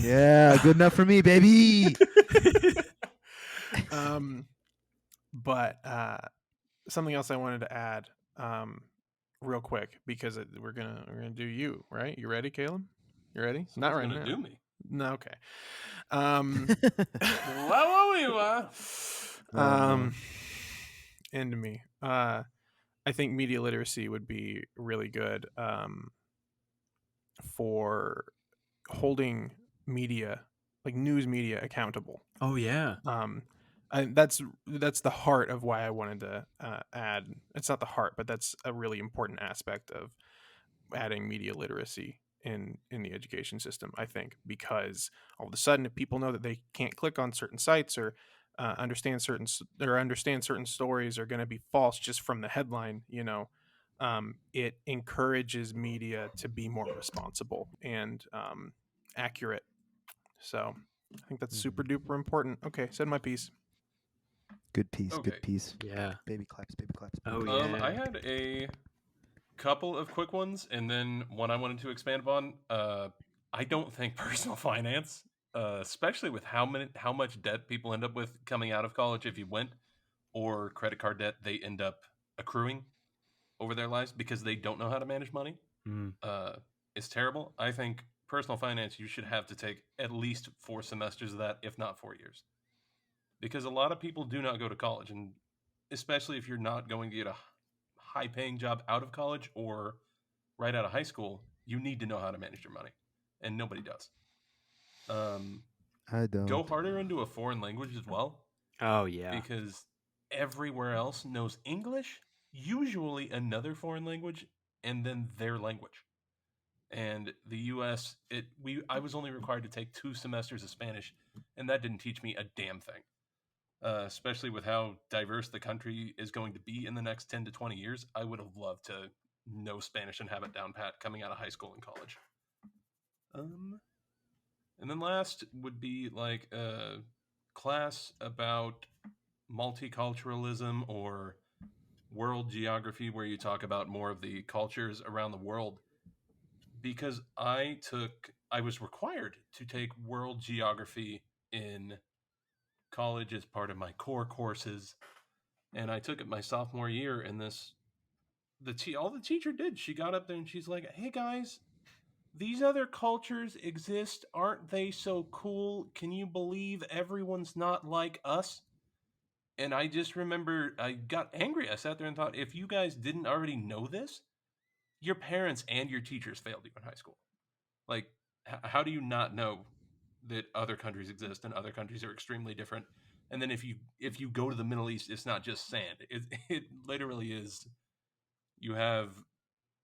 Yeah, good enough for me, baby. But something else I wanted to add, real quick, because we're gonna do you, right? You ready, Caleb? You ready? Not right Gonna now. do me. No, okay. no. Into me. I think media literacy would be really good for holding media, like news media, accountable. Oh yeah. That's the heart of why I wanted to add. It's not the heart, but that's a really important aspect of adding media literacy in the education system, I think, because all of a sudden, if people know that they can't click on certain sites or understand certain stories are going to be false just from the headline, it encourages media to be more responsible and accurate. So I think that's super duper important. Okay, said my piece. Good piece. Okay. Good piece. Yeah. Baby claps. Baby claps. Oh baby yeah. I had a couple of quick ones, and then one I wanted to expand upon. I don't think personal finance, especially with how much debt people end up with coming out of college if you went, or credit card debt they end up accruing over their lives because they don't know how to manage money. Mm. It's terrible. I think personal finance, you should have to take at least 4 semesters of that, if not 4 years, because a lot of people do not go to college, and especially if you're not going to get a high-paying job out of college or right out of high school, you need to know how to manage your money, and nobody does. I don't. Go harder into a foreign language as well, Oh yeah. because everywhere else knows English, usually another foreign language, and then their language. And the U.S., I was only required to take 2 semesters of Spanish, and that didn't teach me a damn thing. Especially with how diverse the country is going to be in the next 10 to 20 years, I would have loved to know Spanish and have it down pat coming out of high school and college. And then last would be like a class about multiculturalism or world geography, where you talk about more of the cultures around the world. Because I was required to take world geography in college as part of my core courses, and I took it my sophomore year. And all the teacher did, she got up there and she's like, "Hey guys, these other cultures exist. Aren't they so cool? Can you believe everyone's not like us?" And I just remember I got angry. I sat there and thought, if you guys didn't already know this, your parents and your teachers failed you in high school. Like, how do you not know that other countries exist and other countries are extremely different? And then if you go to the Middle East, it's not just sand. It literally is. You have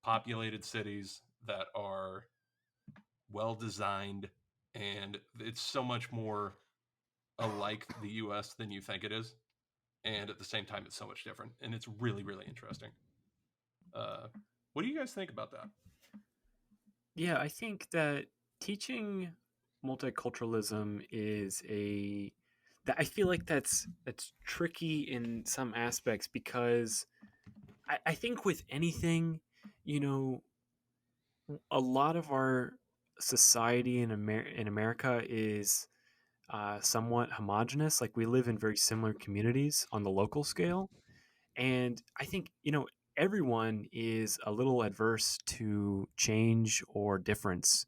populated cities that are well designed, and it's so much more alike the U.S. than you think it is. And at the same time, it's so much different, and it's really, really interesting. What do you guys think about that? Yeah, I think that teaching multiculturalism is a I feel like that's tricky in some aspects because I think with anything, you know, a lot of our society in America is somewhat homogenous. Like we live in very similar communities on the local scale, and I think everyone is a little adverse to change or difference,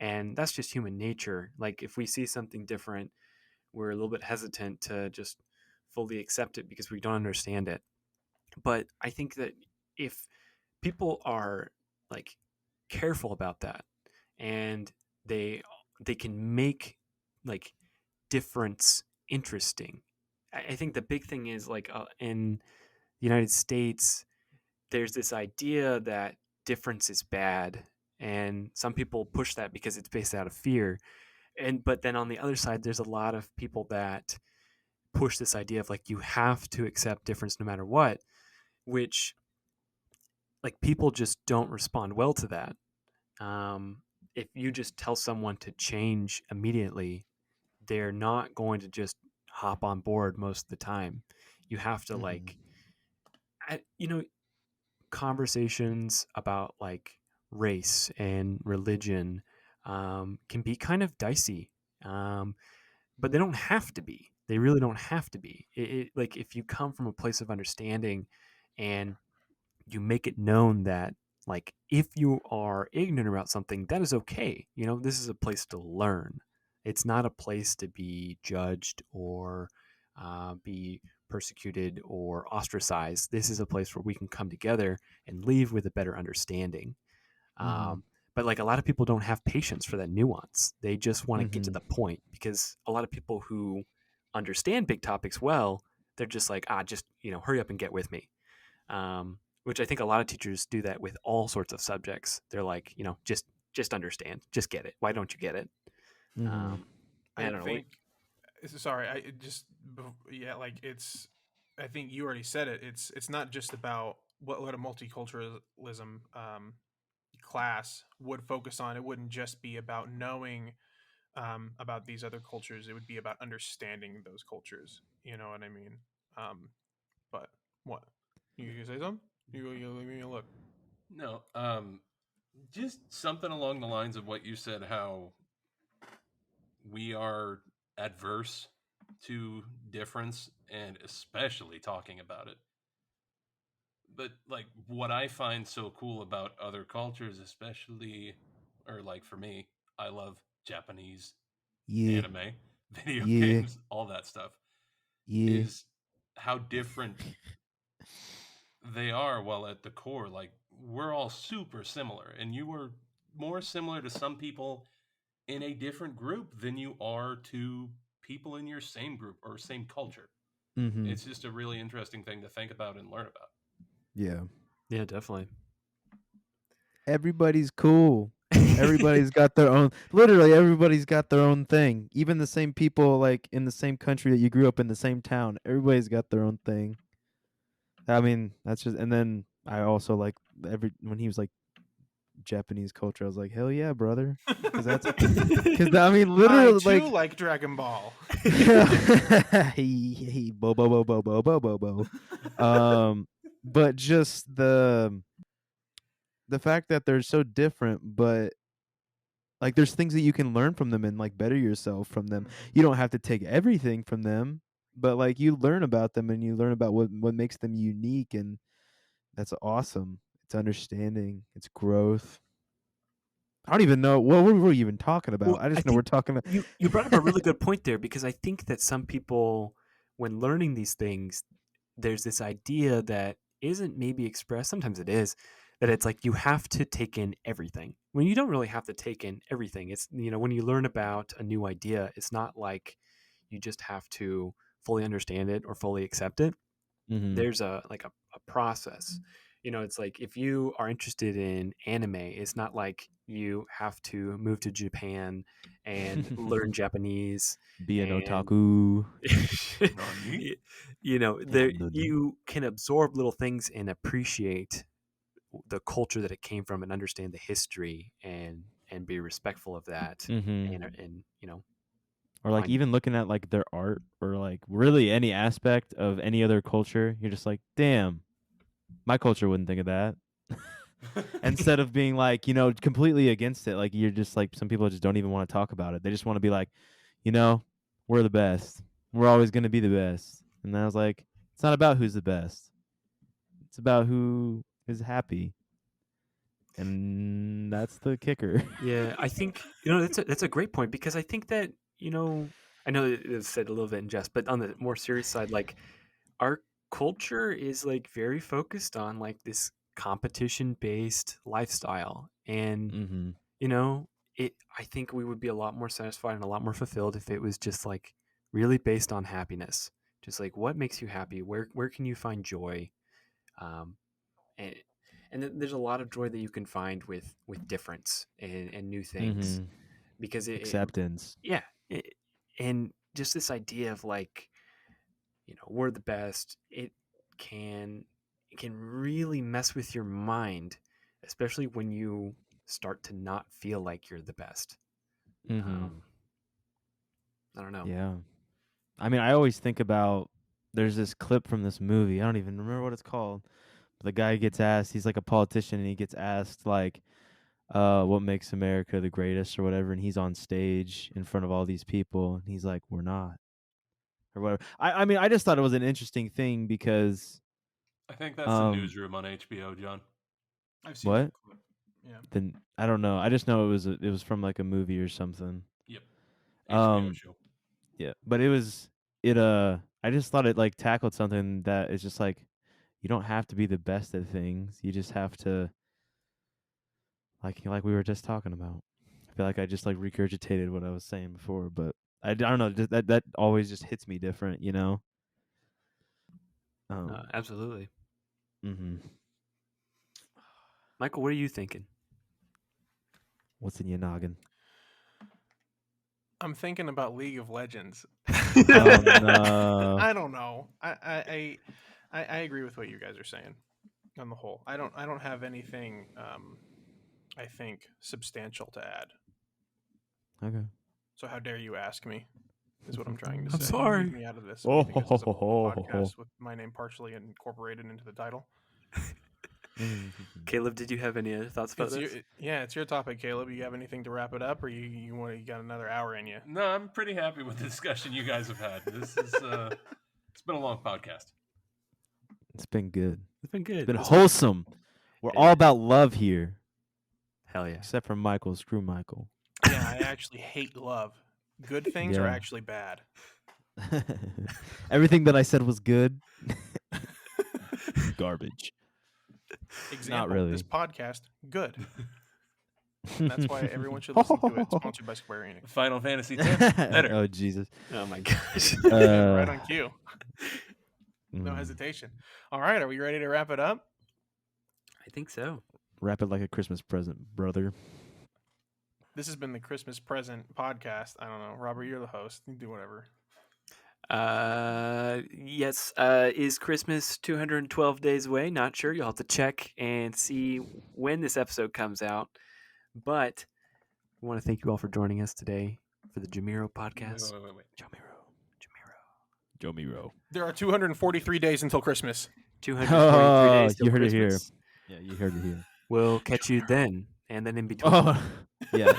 and that's just human nature. Like if we see something different, we're a little bit hesitant to just fully accept it because we don't understand it. But I think that if people are like careful about that and they they can make like difference interesting. I think the big thing is like in the United States, there's this idea that difference is bad, and some people push that because it's based out of fear. And but then on the other side, there's a lot of people that push this idea of like you have to accept difference no matter what, which like people just don't respond well to that. Um, if you just tell someone to change immediately, they're not going to just hop on board most of the time. You have to Mhm. you know, conversations about like race and religion can be kind of dicey, but they don't have to be. They really don't have to be. Like if you come from a place of understanding and you make it known that like if you are ignorant about something, that is okay. This is a place to learn. It's not a place to be judged or be persecuted or ostracized. This is a place where we can come together and leave with a better understanding. Mhm. But like a lot of people don't have patience for that nuance. They just want to get to Mhm. the point because a lot of people who understand big topics well, they're just like, just hurry up and get with me. Which I think a lot of teachers do that with all sorts of subjects. They're like, just understand, just get it. Why don't you get it? Mhm. Um, I I don't know. think. Sorry, yeah, like it's. I think you already said it. It's not just about what a multiculturalism class would focus on. It wouldn't just be about knowing about these other cultures. It would be about understanding those cultures. You know what I mean? Um, but what? You gonna say something? You leave me a look. No, just something along the lines of what you said, how we are adverse to difference and especially talking about it. But like what I find so cool about other cultures, especially, or like for me, I love Japanese Yeah. anime, video Yeah. games, all that stuff, Yeah. is how different they are. While at the core, like we're all super similar, and you were more similar to some people in a different group than you are to people in your same group or same culture. Mhm. It's just a really interesting thing to think about and learn about. Yeah. Yeah, definitely. Everybody's cool. Everybody's got their own. Literally, everybody's got their own thing. Even the same people, like in the same country that you grew up in, the same town. Everybody's got their own thing. I mean, that's just. And then I also like every when he was like Japanese culture. I was like, hell yeah, brother, because that's because I mean, I literally, too like, like Dragon Ball. he bo bo bo bo bo bo bo bo. But just the fact that they're so different, but like there's things that you can learn from them and like better yourself from them. You don't have to take everything from them, but like you learn about them and you learn about what makes them unique, and that's awesome. It's understanding, it's growth. I don't even know what were we even talking about. Well, I I just know we're think talking. you brought up a really good point there because I think that some people, when learning these things, there's this idea that isn't maybe expressed. Sometimes it is that it's like you have to take in everything when you don't really have to take in everything. It's when you learn about a new idea, it's not like you just have to fully understand it or fully accept it. Mm-hmm. There's a process. It's like if you are interested in anime, it's not like you have to move to Japan and learn Japanese Be an and otaku. Nani? there you can absorb little things and appreciate the culture that it came from and understand the history and be respectful of that Mm-hmm. and or like even looking at like their art or like really any aspect of any other culture, you're just like, damn, my culture wouldn't think of that. Instead of being like, completely against it, like you're just like, some people just don't even want to talk about it. They just want to be like, we're the best. We're always going to be the best. And I was like, it's not about who's the best. It's about who is happy. And that's the kicker. Yeah, I think that's a great point, because I think that I know it was said a little bit in jest, but on the more serious side, like our culture is like very focused on like this competition based lifestyle, and Mm-hmm. I think we would be a lot more satisfied and a lot more fulfilled if it was just like really based on happiness, just like what makes you happy, where can you find joy, um, and there's a lot of joy that you can find with difference and new things, Mm-hmm. because Acceptance. and just this idea of like, we're the best. Can it can really mess with your mind, especially when you start to not feel like you're the best. Mm-hmm. I don't know. Yeah. I mean, I always think about, there's this clip from this movie. I don't even remember what it's called. The guy gets asked, he's like a politician, and he gets asked like, what makes America the greatest or whatever, and he's on stage in front of all these people, and he's like, we're not, or whatever. I mean, I just thought it was an interesting thing because I think that's the Newsroom on HBO, John. I've seen what? that clip. Yeah. Then I don't know. I just know it was from like a movie or something. Yep. HBO show. Yeah, but I just thought it like tackled something that is just like, you don't have to be the best at things. You just have to, like we were just talking about. I feel like I just like regurgitated what I was saying before, but I don't know, just that always just hits me different, Absolutely. Mm-hmm. Michael, what are you thinking? What's in your noggin? I'm thinking about League of Legends. Oh, no. I don't know. I agree with what you guys are saying on the whole. I don't have anything I think substantial to add. Okay. So how dare you ask me? Is what I'm trying to I'm say. sorry. Leave me out of this. What do you think this is a podcast with my name partially incorporated into the title? Kaleb, did you have any other thoughts about this? It's your topic, Kaleb. You have anything to wrap it up, or you got another hour in you? No, I'm pretty happy with the discussion you guys have had. This is it's been a long podcast. It's been good. It's been good. It's been wholesome. We're all about love here. Hell yeah. Except for Michael. Screw Michael. Yeah, I actually hate love. Good things are actually bad. Everything that I said was good. Garbage. Example, Not really. This podcast, good. That's why everyone should listen to it. Sponsored by Square Enix. Final Fantasy X, better. Oh, Jesus. Oh my gosh. Right on cue. No Mm. hesitation. All right, are we ready to wrap it up? I think so. Wrap it like a Christmas present, brother. This has been the Christmas present podcast. I don't know. Robert, you're the host. You can do whatever. Yes. Is Christmas 212 days away? Not sure. You'll have to check and see when this episode comes out. But we want to thank you all for joining us today for the JoMiRo podcast. Wait. JoMiRo. There are 243 days until Christmas. 243 days till you heard it here. Christmas. Yeah, you heard it here. We'll catch you then, and then in between. Oh, yeah.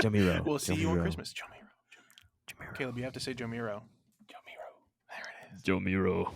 JoMiRo. We'll see you on JoMiRo. Christmas. JoMiRo. Caleb, you have to say JoMiRo. JoMiRo. There it is. JoMiRo.